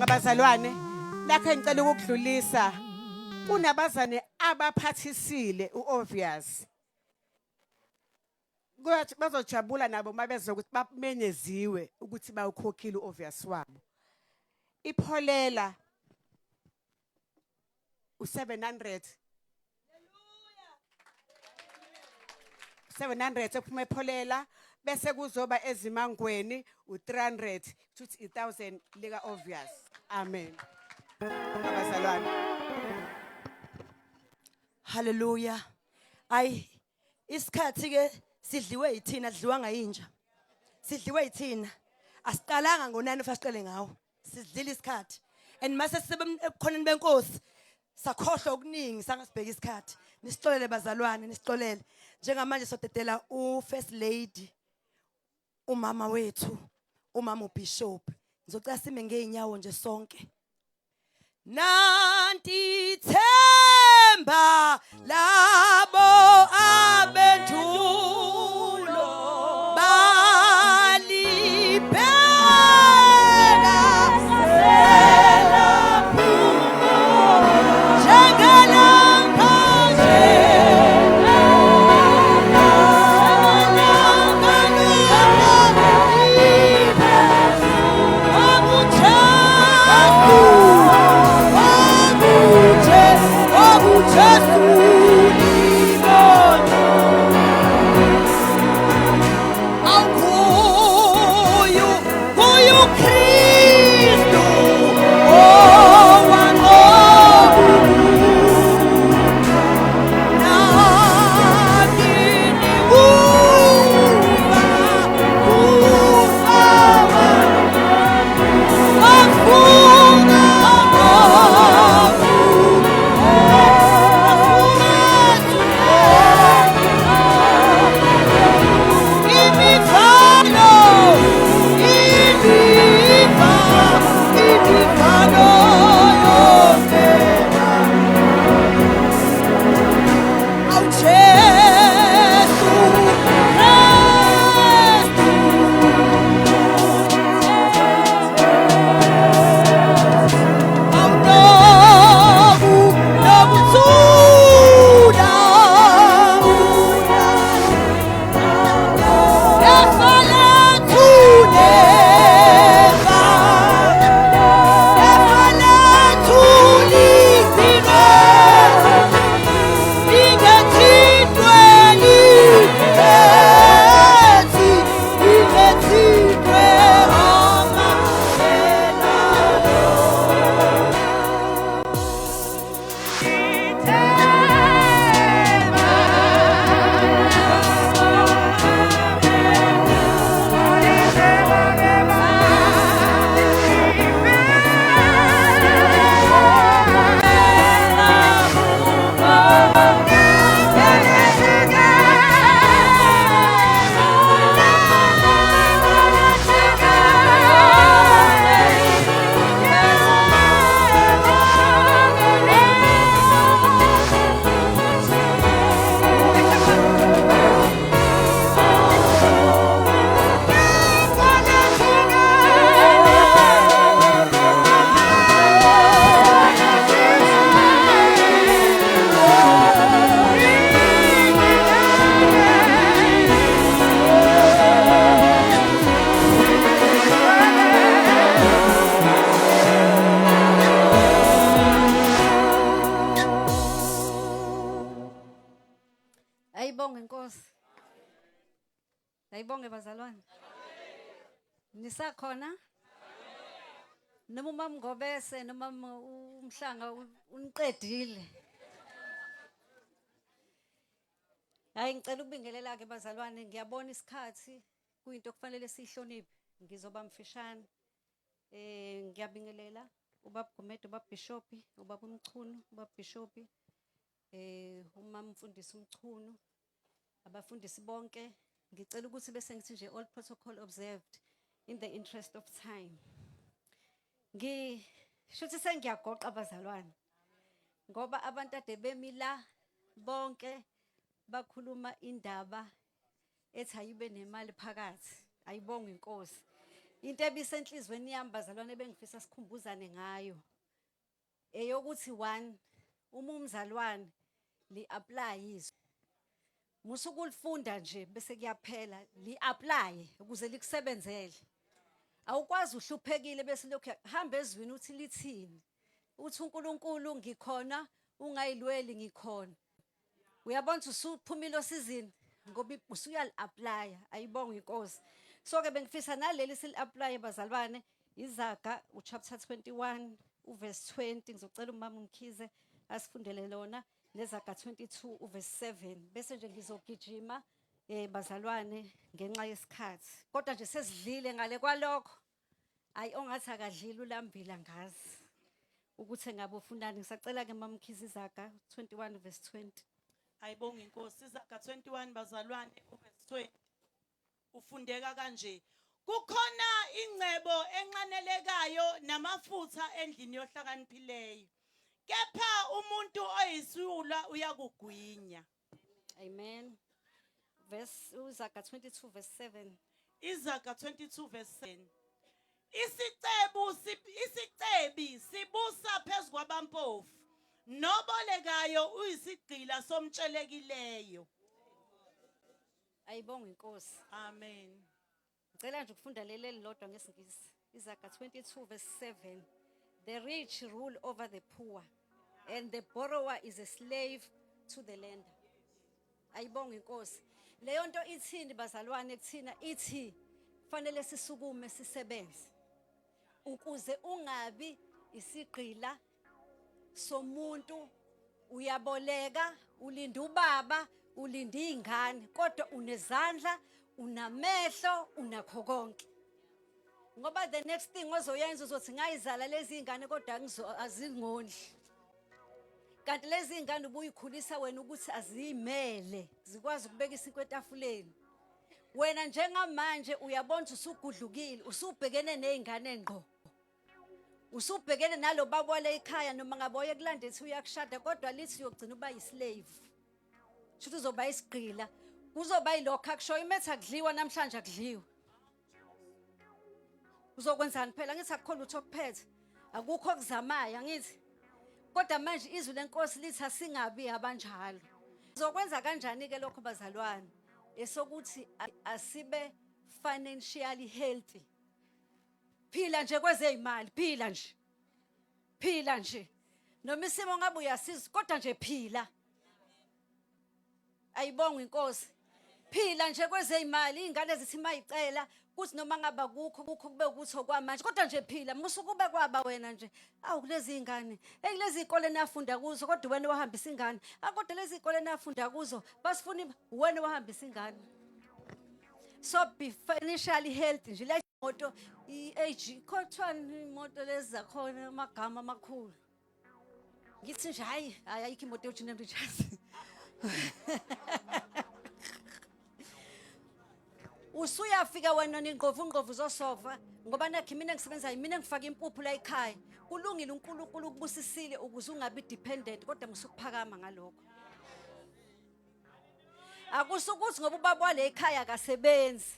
Bazalwane lakhe ngicela ukudlulisa kunabazane abaphathisile uObvious kwathi bazojabula nabo mabezwe ukuthi bamenyeziwe ukuthi bawukhokhile uObvious wabo ipholela u700 ephuma epholela bese kuzoba ezimangweni u300 futhi 1000 lika Obvious. Amen. Abazalwane. Hallelujah. Ay isikhathi ke sidliwe yithina sidliwa ngayinja. Sidliwe yithina. Asiqalanga ngo9 fasiqale ngawo. Sidlila isikhathi. And mase sebekhoneni benkosi sakhohlwa okuningi sangasibheka isikhathi. Nisixolele bazalwane, nisixolele. Njengamanje sodedela uFirst Lady umama wethu, umama uBishop. Ngizocela sime ngeenyawo nje sonke. Nanti themba labo abendulo balibheka selaphumo njengelanga nje. Oh Ayibonge inkosi. Ayibonge bazalwane. Nisakhona? Noma umama Ngobese noma umhlanga uniqedile. Hayi ngicela ukubingelela ke bazalwane, ngiyabona isikhathi kuyinto okufanele sihloniphe. Ngizoba mfishane. Ngiyabingelela ubaba Gumede, ubaba Bishop, ubaba uMchunu, ubaba Bishop, umama umfundisi uMchunu, abafundisi bonke. Ngicela ukuthi bese ngithi nje all protocol observed in the interest of time. Shuthi sengiyagoqa abazalwane. Ngoba abantu ade bemila bonke bakhuluma indaba ethi ayibe nemali phakathi. Ayibonge inkosi. Into ebisenhlizweni yami bazalwane bengifisa sikhumbuzane ngayo. Eyokuthi 1 uma umzalwane li-apply izwe. Musukulifunda nje bese kuyaphela li-apply ukuze likusebenzele. Awukwazi uhluphekile bese lokho hamba ezwini uthi lithini. Uthi uNkulunkulu ngikhona, ungayilweli ngikhona. Uyabona usuphumile osizini ngoba usuyali-apply. Ayibonge inkosi. So ke bengifisa naleli sil-apply bazalwane Izaga chapter 21 verse 20 ngizocela umama uMkhize asifundele lona. Nezaga 22 verse 7 bese nje ngizogijima bazalwane ngenxa yesikhathi. Kodwa nje sesidlile ngale kwalokho. Ayi ongathi akadlile ulambila ngazi. Ukuthi ngabe ufundani ngisacela ke mama Mkhize Izaga 21 verse 20. Ayibonge inkosi. Izaga 21 bazalwane verse 20. Ufundeka kanje. Kukhona ingcebo enqanelekayo namafutha endlini yohlakaniphileyo. Kepha umuntu oyisula uyakugwinya. Amen. Verse Izaga 22 verse 7. Izaga 22 verse 7. Isicebi sibusa phezu kwabampofu. Nobolekayo uyisigqila somtshelekileyo. Ayibonge inkosi. Amen. Ngicela nje ukufunda leli lodwa ngesingisi. Izaga 22 verse 7. The rich rule over the poor, and the borrower is a slave to the lender. Ayibonge inkosi. Leyo nto ithini bazalwane kuthina ithi fanele sisukume sisebenze. Ukuze ungabi isigqila somuntu uyaboleka, ulinda ubaba, ulinda izingane, kodwa unezandla, unamehlo, unakho konke. Ngoba the next thing ozoyenza uzothi ngayizala lezi izingane kodwa azingondli. Kanti lezi izingane ubuyikhulisa wena ukuthi azimele, zikwazi ukubeka isinkwe etafuleni. Wena njengamanje uyabona usugudlukile, usubhekene nezingane ngqo. Usubhekene nalo baba wale ekhaya noma ngaboye kulanda ethi uyakushada kodwa lithi uyogcina uba yislave. Shuthi uzoba isigqila, kuzoba yilokho akushoyo imetha kudliwa namhlanje akudliwa. Uzokwenzani phela ngithi akukho lutho okuphethe. Akukho okuzamayo angithi. Kodwa manje izwi lenkosi lithi asingabi abanjalo. Uzokwenza kanjani ke lokho bazalwane? Esokuthi asibe financially healthy. Phila nje kwezeyimali, phila nje. Phila nje. Noma isimo ngabe uyasiza kodwa nje phila. Ayibonge inkosi. Phila nje kwezeyimali, izingane zithi mayicela kuthi noma ngaba kukho kube ukuthi okwamanje kodwa nje phila musukube kwaba wena nje. Awu kulezi izingane, lezi izikole nafunda kuzo kodwa wena wahambisa ingane. Kodwa lezi izikole nafunda kuzo basifuna wena wahambisa ingane. So be financially healthy nje. Le moto i-age khotshwana imoto lezi zakhona amagama amakhulu. Ngithi nje hayi ayikho imoto yoGeneral Richards. Usuyafika wena ningqovu zosofa ngoba nakho mina ngisebenza mina ngifaka impuphu la ekhaya. Kulungile uNkulunkulu ukubusisile ukuze ungabi dependent kodwa musukuphakama ngalokho. Akusukuthi ngoba ubaba wale ekhaya akasebenzi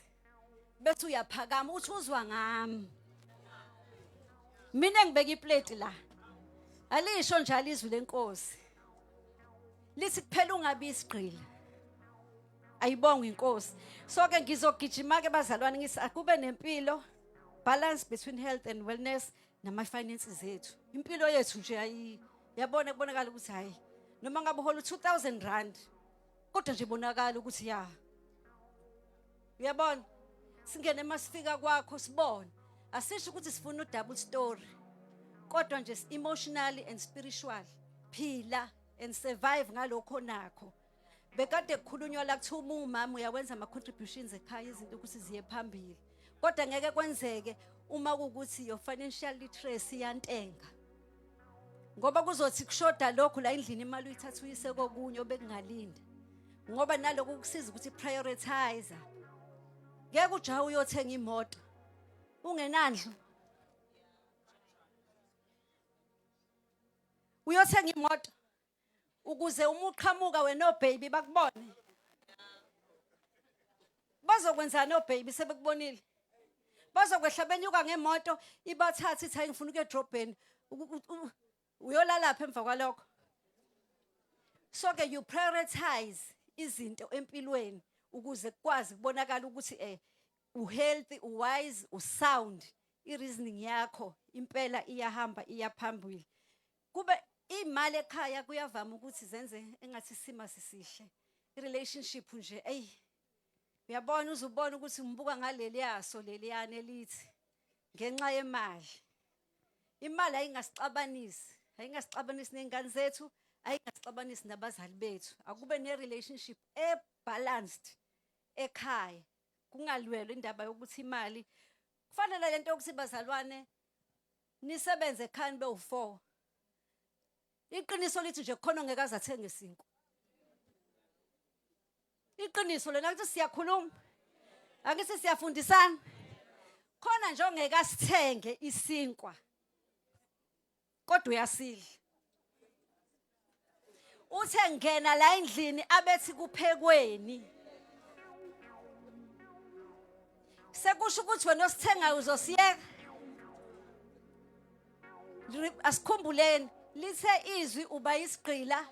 bese uyaphakama uthi uzwa ngami. Mina ngibeka iplate la. Alisho njalo izwi lenkosi. Lithi kuphela ungabi isigqila. Ayibonge inkosi. So ke ngizogijima ke bazalwane ngisi akube nempilo, balance between health and wellness nama finances ethu. Impilo yethu nje yabona kubonakala ukuthi hayi noma ngabe uhola 2000 rand kodwa nje bonakala ukuthi ya uyabona singene masifika kwakho sibone asisho ukuthi sifuna double story kodwa nje emotionally and spiritually phila and survive ngalokho nakho bekade kukhulunywa la kuthiwa umama uyawenza ama contributions ekhaya izinto ukuthi ziye phambili kodwa ngeke kwenzeke uma ukuthi your financial literacy yantenga ngoba kuzothi kushoda lokho la endlini imali uyithatha uyise kokunye obekungalinda ngoba naloko kusiza ukuthi prioritize ngeke ujaha uyothenga imoto ungenandlu uyothenga imoto ukuze uma uqhamuka wena no baby bakubone bazokwenza no baby sebekubonile bazokwehla benyuka ngemoto ibathatha ithi ngifuna ukuye drobheni uyolala lapha emva kwalokho so ke you prioritize izinto empilweni ukuze kwazi kubonakala ukuthi uhealthy uwise usound ireasoning yakho impela iyahamba iyaphambili kube imali ekhaya kuyavama ukuthi zenze engathi sima sisihle irelationship nje uyabona uzubona ukuthi umbuka ngaleli yaso leliyane elithi ngenxa yemali imali ayingasixabanisi nengane zethu ayingasixabanisi nabazali bethu akube ne relationship balanced ekhaya kungalwelwa indaba yokuthi imali kufanele lento yokuthi bazalwane nisebenze ekhaya be4 iqiniso lithi nje khona ngeke azathenga isinkwa iqiniso lena ukuthi siyakhuluma akithi siyafundisana khona nje ongeke asithenge isinkwa kodwa uyasidla uthe ngena la endlini abethi kuphekweni sekusho ukuthi wena osithengayo uzosiyeka asikhumbuleni lithe izwi uba isigqila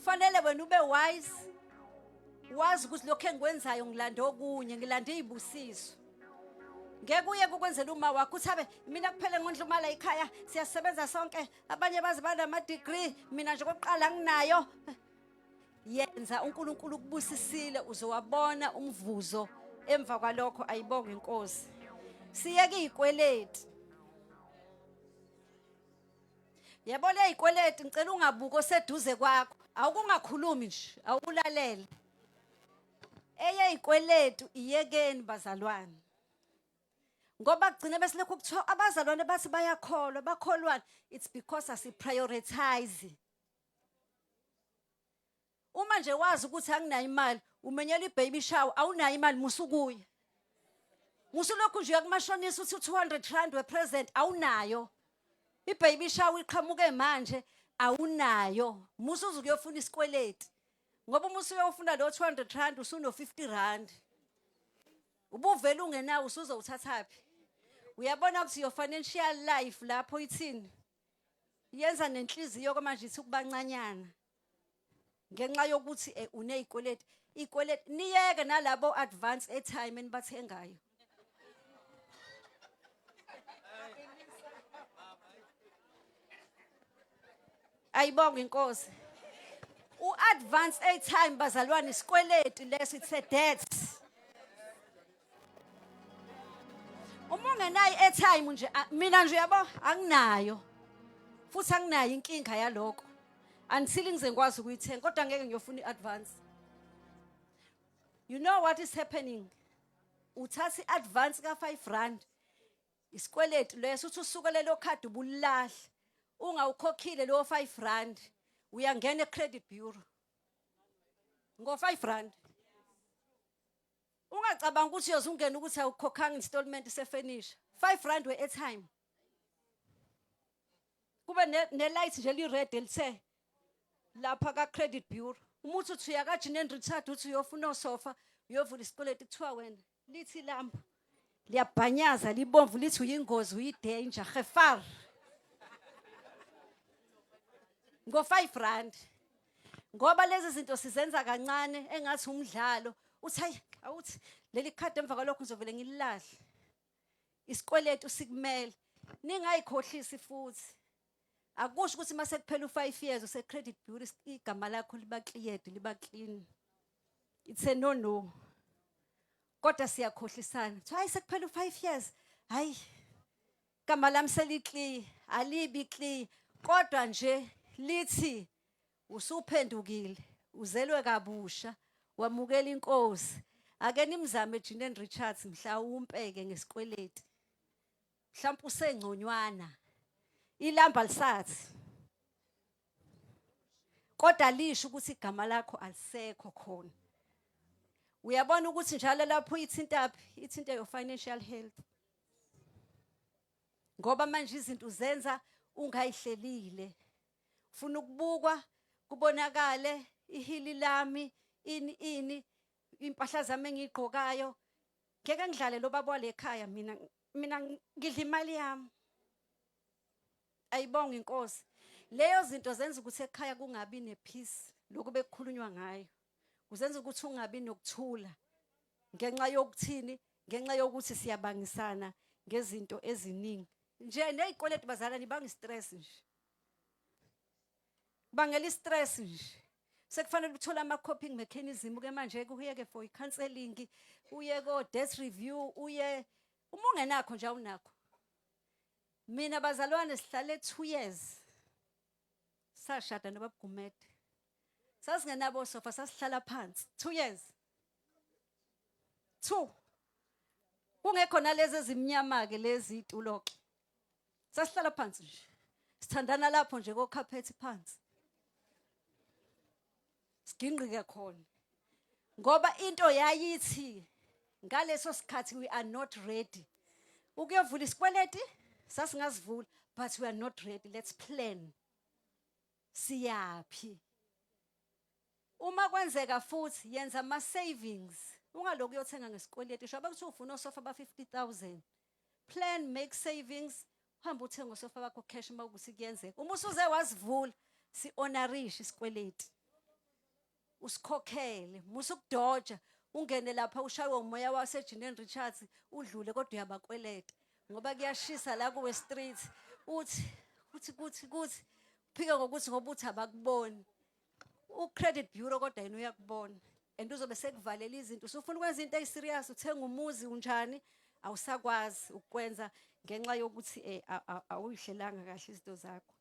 fanele wena ube wise wazi ukuthi lokho engikwenzayo ngilanda okunye ngilanda izibusiso ngeke uye kukwenzela uma wakho uthabe mina kuphele ngondla imali ekhaya siyasebenza sonke abanye bazi banama degree mina nje kokuqala nginayo yenza uNkulunkulu kubusisile uzowabona umvuzo emva kwalokho ayibonge inkosi siyeke izikweleti yabona izikweleti ngicela ungabuka oseduze kwakho awukungakhulumi nje awulalele izikweleti iyekeni bazalwane ngoba kugcina besilekho kuthiwa abazalwane bathi bayakholwa bakholwana it's because asiprioritize uma nje wazi ukuthi anginayo imali umenyela ibaby shower awunayo imali musukuya musulokhu nje yakumashonisa uthi 200 rand we present awunayo ibaby shower iqhamuke manje awunayo musuzu kuyofuna isikweleti ngoba uma usuyofuna lo 200 rand usuno 50 rand ubuvela ungenawo usuzowuthathaphi uyabona ukuthi your financial life lapho ithini yenza nenhliziyo manje ithi kubancanyana ngenxa yokuthi unezikweleti izikweleti niyeke nalabo advance airtime enibathengayo ayibonga inkosi uadvance airtime bazalwane isikweleti leso it's a debt uma ungenayo airtime nje mina nje yabo anginayo futhi anginayo inkinga yaloko until ngize ngikwazi ukuyithenga kodwa ngeke ngiyofuna iadvance you know what is happening uthatha iadvance ka 5 rand isikweleti leso uthi usukele lo card ubulahla ungawukhokhile lo 5 rand uyangena ecredit bureau ngo 5 rand ungacabanga ukuthi uyozungena ukuthi awukhokhanga installment sefurniture 5 rand we airtime kube ne light nje li red elithe lapha ka credit bureau umuthi uthi uyakajini retard uthi uyofuna sofa uyovula isikweleti kuthiwa wena lithi lambu liyabhanyaza libomvu lithi uyingozi uyidanger gefar ngo 5 rand ngoba lezi zinto sizenza kancane engathi umdlalo uthi hayi awuthi leli card emva kwalokho ngizovele ngililahle isikweleti usikumele ningayikhohlisi futhi akusho ukuthi mase kuphela u5 years use credit bureau igama lakho liba cleared liba clean. It's a no. Kodwa siyakhohlisana. Hayi sekuphela u5 years. Hayi igama lami seliclear, alibi clear. Kodwa nje lithi usuphendukile, uzelwe kabusha, wamukela inkosi. Ake nimzame Jeanine Richards mhlawumpeke ngesikweleti. Mhlawumbe usengconywana. Ilamba lisathi. Kodwa lisho ukuthi igama lakho alisekho khona. Uyabona ukuthi njalo lapho ithinta your financial health. Ngoba manje izinto uzenza ungayihlelile. Ufuna ukubukwa kubonakale ihili lami ini impahla zami engigqokayo. Ngeke ngidlale lo baba wale ekhaya mina ngidla imali yami. Ayibonga inkosi. Leyo zinto zenza ukuthi ekhaya kungabi nepeace lokho bekukhulunywa ngayo. Kuzenza ukuthi ungabi nokuthula. Ngenxa yokuthini? Ngenxa yokuthi siyabangisana ngezinto eziningi. Nje nezikweleti bazalwane ibanga stress nje. Bangela stress nje. Sekufanele uthola ama coping mechanism ke manje kuyeke for i-counseling, uye ko debt review, uye uma ungenakho nje awunakho. Mina bazalwane sihlale 2 years. Sashada nobabugumede. Sasingenabo sofa sasihlala phansi 2 years. 2. Kungekho nalezi ezimnyama ke lezi ituloke. Sasihlala phansi nje. Sithandana lapho nje ko carpet phansi. Siginqike khona. Ngoba into yayithi ngaleso sikhathi we are not ready. Ukuyovula isikweleti sasingazivula but we are not ready. Let's plan. Siyapi. Uma kwenzeka futhi yenza ama savings. Ungaloku uyothenga ngesikweleti shoba kuthi ufuna osofa ba 50,000. Plan, make savings. Hamba uthenga osofa bakho cash makuthi kuyenzeka. Uma usuze wazivula si honorish isikweleti. Usikhokhele, musukudoja, ungene lapha ushawe umoya wase Jeanine Richards udlule kodwa uyabakweleta. Ngoba kuyashisa la kuwe street uthi phike ngokuthi ngoba uthi abakuboni. U-credit bureau kodwa yena uyakubona. And uzobe sekuvalela izinto. Usufuna ukwenza into eziserious, uthenga umuzi unjani, awusakwazi ukwenza ngenxa yokuthi awuyihlelanga kahle izinto zakho.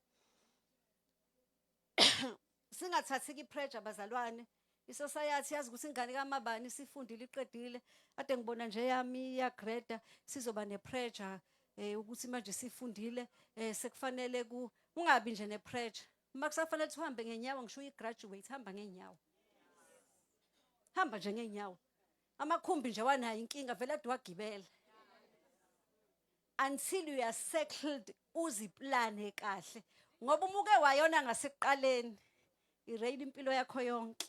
Singathathi ipressure bazalwane. Isociety yazi ukuthi ingane kaMabani sifundile iqedile. Ade ngibona nje yami yagrade sizoba nepressure ukuthi manje sifundile sekufanele ungabi nje nepressure. Uma kusafanele uhambe ngenyawo ngisho uyigraduate hamba ngenyawo. Hamba nje ngenyawo. Amakhumbi nje wanayo inkinga vele ade wagibela. Until you are settled uziplane kahle. Ngoba umuke wayona ngasekuqaleni irayile impilo yakho yonke.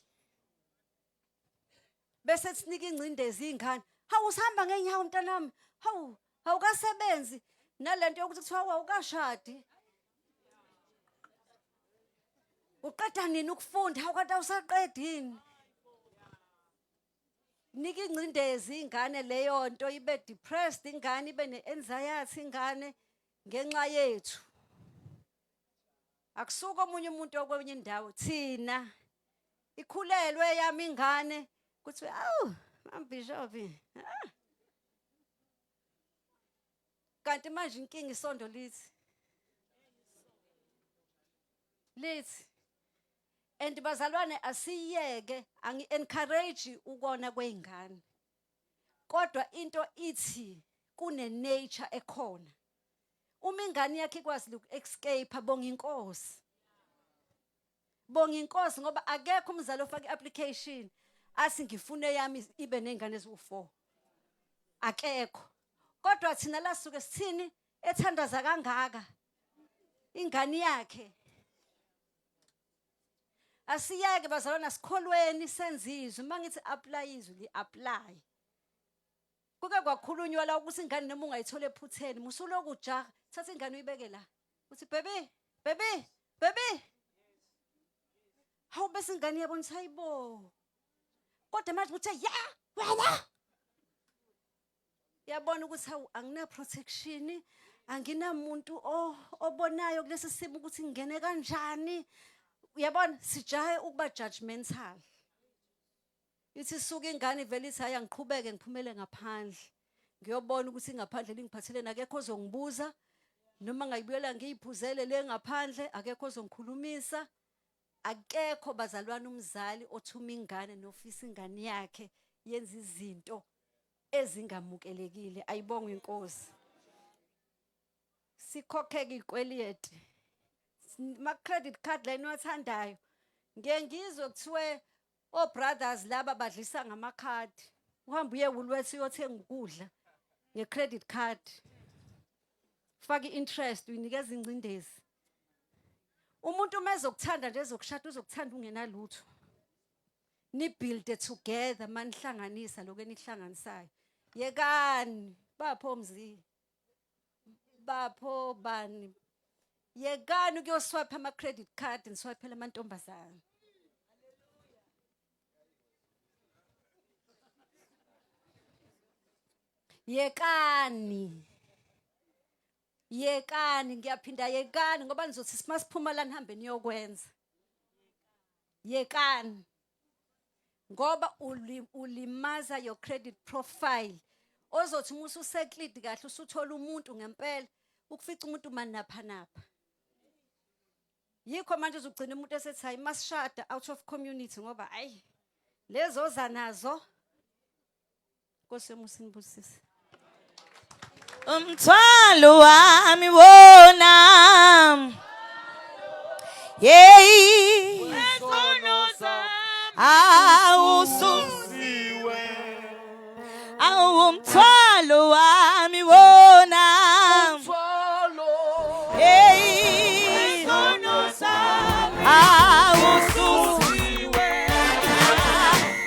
Bese sinika ingcindezi ingane. Hawu usihamba ngenyawo mntanami. Hawu awukasebenzi nalento yokuthi kuthiwa awukashadi. Uqeda nini ukufunda? Hawu kade awusaqedini. Nika ingcindezi ingane leyo nto ibe depressed ingane ibe ne-anxiety ingane ngenxa yethu. Akusuka omunye umuntu okwenye indawo thina ikhulelwe yami ingane kuthi awu mambishopi. Kanti manje inkinga isondo lithi. And bazalwane asiyeke angi-encourage ukona kweingane. Kodwa into ithi kune nature ekhona. Uma ingane yakhe ikwazi uku-escape bonga inkosi. Bonga inkosi ngoba akekho umzali ofaka i-application athi ngifune yami ibe nengane eziwu4. Akekho. Kodwa thina la suke sithini ethandaza kangaka ingane yakhe. Asiyeke bazalwana sikholweni senzizwe mangithi apply izwi li apply. Kuke kwakhulunywa la ukuthi ingane noma ungayithola ephutheni musuloku ujaha thatha ingane uyibeke la. Uthi baby. Hawu bese ingane yabona hayibo. Kodwa manje uthe wena. Yabona ukuthi hawu angina protection, anginamuntu obonayo kulesi simo ukuthi ngene kanjani. Uyabona sijahe ukuba judgmental. Ithi suka ingane vele ithi hayi ngiqhubeke ngiphumele ngaphandle. Ngiyobona ukuthi ngaphandle lingiphathele akekho ozongibuza noma ngayibuyela ngiyiphuzele le ngaphandle akekho ozongikhulumisa. Akekho bazalwane umzali othuma ingane nofisa ingane yakhe yenza izinto ezingamukelekile. Ayibonge inkosi. Sikhokheke ikweliyeti. Ma credit card line wathandayo. Ngiyengizwe kuthiwe brothers laba badlisa ngamakhadi. Uhamba uye Woolworths uyothenga ukudla nge-credit card. Faka i-interest uyinikeza ingcindezi. Umuntu mezokuthanda nje ezokushada uzokuthanda ungenalutho. Ni build together manihlanganisa lokho enihlanganisayo. Yekani bapho mzi. Bapho bani. Yekani ukuyoswipe ama credit card niswipe amantombazana. Yekani. Yekani ngiyaphinda yekani ngoba nizothi masiphuma la nihambe niyokwenza. Yekani. Ngoba ulimaza your credit profile. Ozothi musu seclid kahle usuthola umuntu ngempela ukufica umuntu manapha napha. Yikho manje uzugcina umuntu esethi hayi masishada out of community ngoba ayi lezo zanazo Nkosi emusinibusise. Umthwalo wami wona. Hey. Awususiwe. Awumthwalo wami wona. Hey. Awususiwe.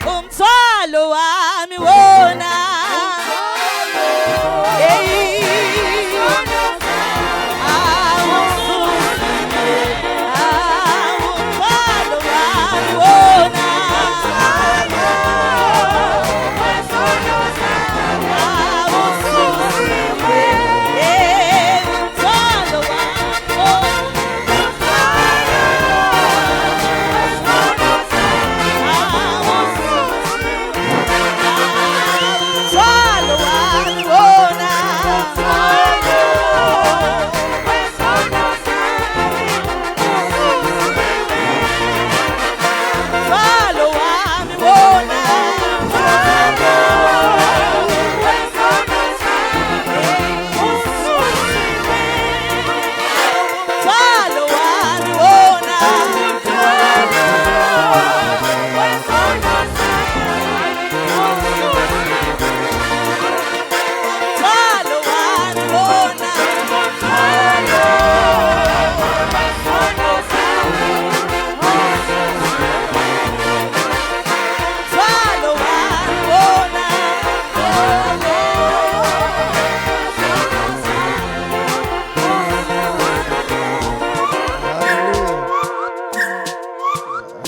Umthwalo wami wona.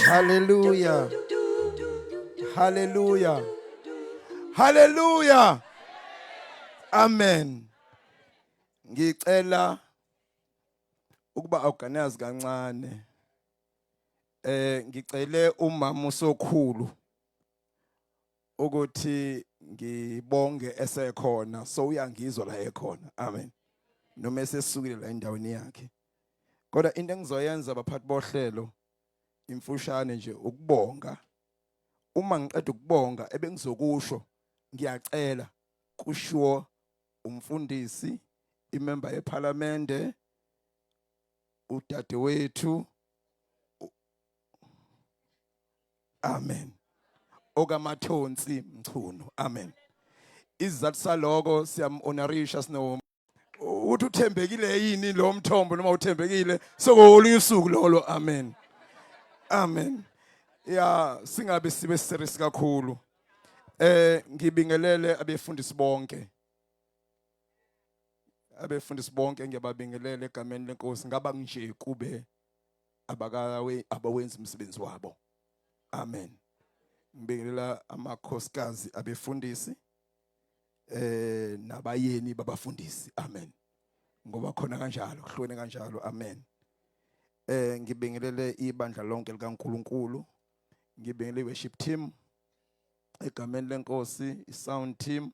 Hallelujah. Hallelujah. Hallelujah. Amen. Ngicela ukuba organize kancane. Ngicele umama usokhulu ukuthi ngibonge esekhona so uyangizwa la ekhona. Amen. Noma esesukile la endaweni yakhe. Kodwa into engizoyenza baphathi bohlelo imfushane nje ukubonga. Uma ngiqeda ukubonga ebengizokusho ngiyacela kushiwo umfundisi imember yeParliament udadewethu. Amen. Okamathonsi Mchunu. Amen. Izathu saloko siyamhonorisha sino uthi uthembekile yini lo mthombo noma uthembekile sokolunye usuku lolo. Amen. Amen. Ya singabe sibe serious kakhulu. Ngibingelele abefundisi bonke. Abefundisi bonke ngiyababingelele egameni lenkosi ngaba nje kube abawenza umsebenzi wabo. Amen. Ngibingelela amakhosikazi abefundisi nabayeni babafundisi. Amen. ngoba khona kanjalo kuhlweni kanjalo amen. Ngibingelele ibandla lonke likaNkulunkulu, ngibingelele worship team egameni lenkosi, sound team,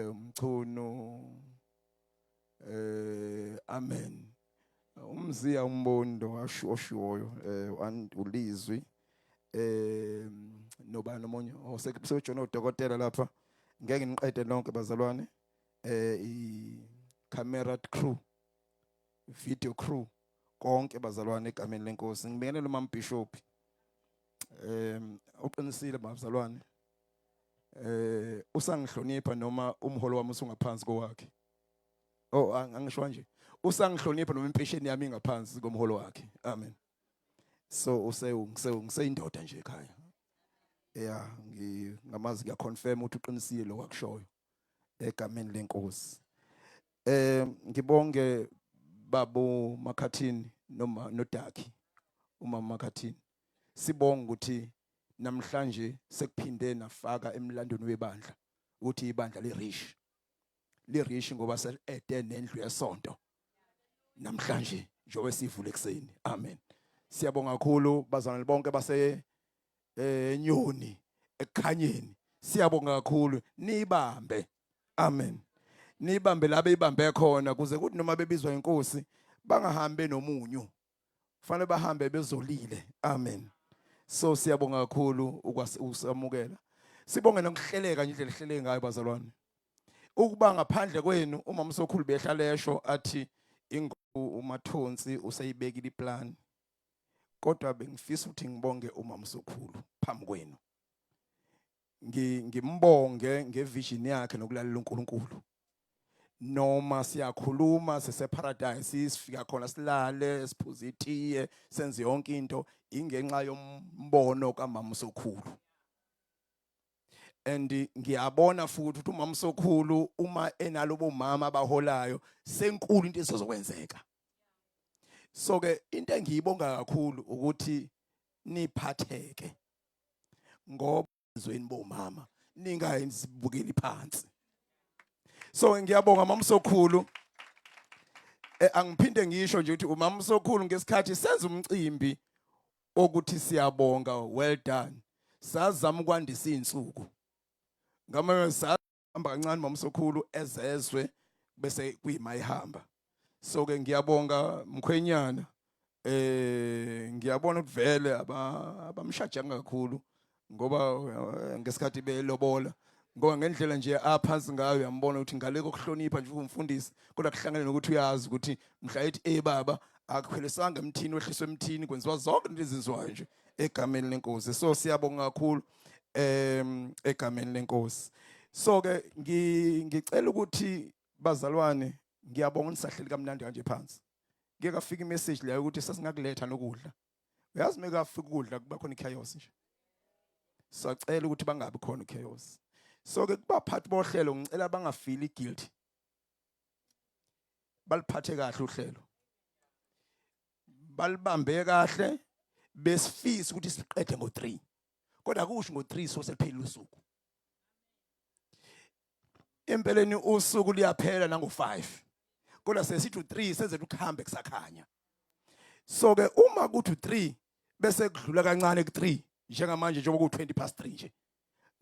umchunu, amen. Umziya umbondo oshiwoyo, ulizwi, noba nomunye osekusojona udokotela lapha, ngeke niqede lonke bazalwane, I camera crew, video crew, konke bazalwane egameni lenkosi. Ngibingelele uMama Bishop, uqinisile bazalwane, usangihlonipha noma umholo wami usungaphansi kowakhe. Oh, angisho nje usangihlonipha noma impesheni yami ingaphansi komholo wakhe. Amen. So ngiseyindoda nje ekhaya. Yeah, ngamazi ngiyaconfirm ukuthi uqinisile lo wakushoyo egameni lenkosi. Ngibonge babo Makhathini noma noDaki, uMama Makhathini. Sibonga ukuthi namhlanje sekuphinde nafaka emlandweni webandla ukuthi ibandla lirish ngoba selede nendlu yesonto namhlanje njobe sivule ekseni. Amen. Siyabonga kakhulu bazalwane bonke base Nyoni ekhanyeni. Siyabonga kakhulu nibambe. Amen. Nibambe la beyibambe khona kuze kuthi noma bebizwa inkosi bangahambe nomunyu. Kufanele bahambe bezolile. Amen. So siyabonga kakhulu ukusamukela. Sibonge nokuhleleka nje indlela ehlele ngayo bazalwane. Ukuba ngaphandle kwenu uma msokhulu behlala esho athi uMathonsi useyibekile iplan. Kodwa bengifisa ukuthi ngibonge uma msokhulu phambi kwenu. Ngimbonge ngevision yakhe nokulalela uNkulunkulu. Noma siyakhuluma sise-paradise sifika khona silale siphuze itiye senze yonke into ingenxa yombono kaMama Msokhulu. And ngiyabona futhi ukuthi uMama Msokhulu uma enalobo mama abaholayo senkulu into ezokwenzeka. So ke into engiyibonga kakhulu ukuthi niphatheke ngoba ezweni bomama ningayizibukeli phansi. So ngiyabonga Mama Msokhulu. Angiphinde ngisho nje ukuthi uMama Msokhulu ngesikhathi senza umcimbi ukuthi siyabonga, well done. Sazama ukwandisa izinsuku. Ngamanye sahamba kancane Mama Msokhulu ezezwe bese kuyimayihamba. So ke ngiyabonga Mkhwenyana. Ngiyabona ukuthi vele abamshajanga kakhulu ngoba ngesikhathi belobola. Ngoba ngendlela nje aphansi ngayo yambona ukuthi ngaleko kuhlonipha nje umfundisi kodwa kuhlangane nokuthi uyazi ukuthi mhla ethi baba akukhwelesanga emthini wehliswe emthini kwenziwa zonke into ezenziwayo nje egameni lenkosi. So siyabonga kakhulu egameni lenkosi. So ke ngicela ukuthi bazalwane ngiyabonga nisahleli kamnandi kanje phansi. Ngeke afike imessage la ukuthi sesingakuletha nokudla. Uyazi meka afika ukudla kuba khona ichaos nje. Sacela ukuthi bangabi khona ichaos. So ke kubaphathi bohlelo ngicela bangafili guilty. Baliphathe kahle uhlelo. Balibambe kahle besifisa ukuthi siqede ngo3. Kodwa akusho ngo3 so seliphela usuku. Empeleni usuku liyaphela nango5. Kodwa sesithi u3 senze ukuhambe kusakhanya. So ke uma kuthi u3 bese kudlula kancane ku3 njengamanje njengoba ku20:3 nje.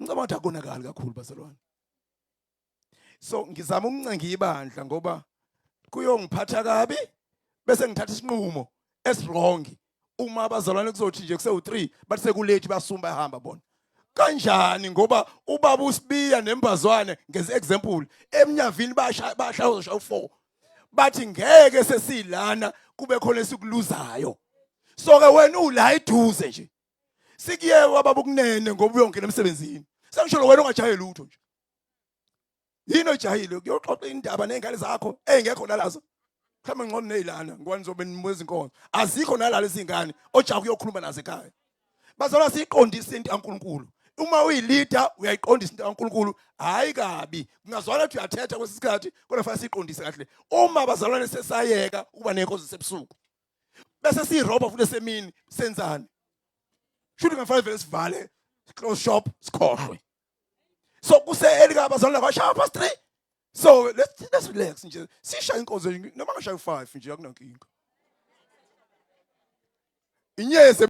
Ngicabanga ukuthi akonakali kakhulu bazalwane. So ngizama ukuncenga ibandla ngoba kuyongiphatha kabi bese ngithatha isinqumo eswrong. Uma abazalwane kuzothi nje kuse3 bathi sekulethi basumba ehamba bona. Kanjani ngoba ubaba uSibiya nembazwane ngeze example eminyavini bashaya 4 bathi ngeke sesilana kube khona esikuluzayo. So ke wena ula iduze nje. Sikuye wababa ukunene ngoba uyongena emsebenzini. Sengisho wena ungajayeli lutho nje. Yini ojayile kuyoxoxa indaba nezingane zakho engekho nalazo. Mhlawumbe ngcono nezilana ngoba nizobe nimweza inkonzo. Azikho nalala izingane ojawu kuyokhuluma nazo ekhaya. Bazalwa siqondisa into kaNkulunkulu. Uma uyileader uyayiqondisa into kaNkulunkulu hayi kabi. Kungazwala ukuthi uyathetha kwesisikhathi kodwa fanele siqondise kahle. Uma bazalwane sesayeka ukuba nenkonzo sebusuku. Bese siyiroba futhi semini senzani? Shouldn't have vele sivale close shop sikhohlwe. So kuse elika abazalwane bashaya past 3 So let's relax nje. Sishaya inkonzo noma ngashaya u5 nje akunankinga. Inyeze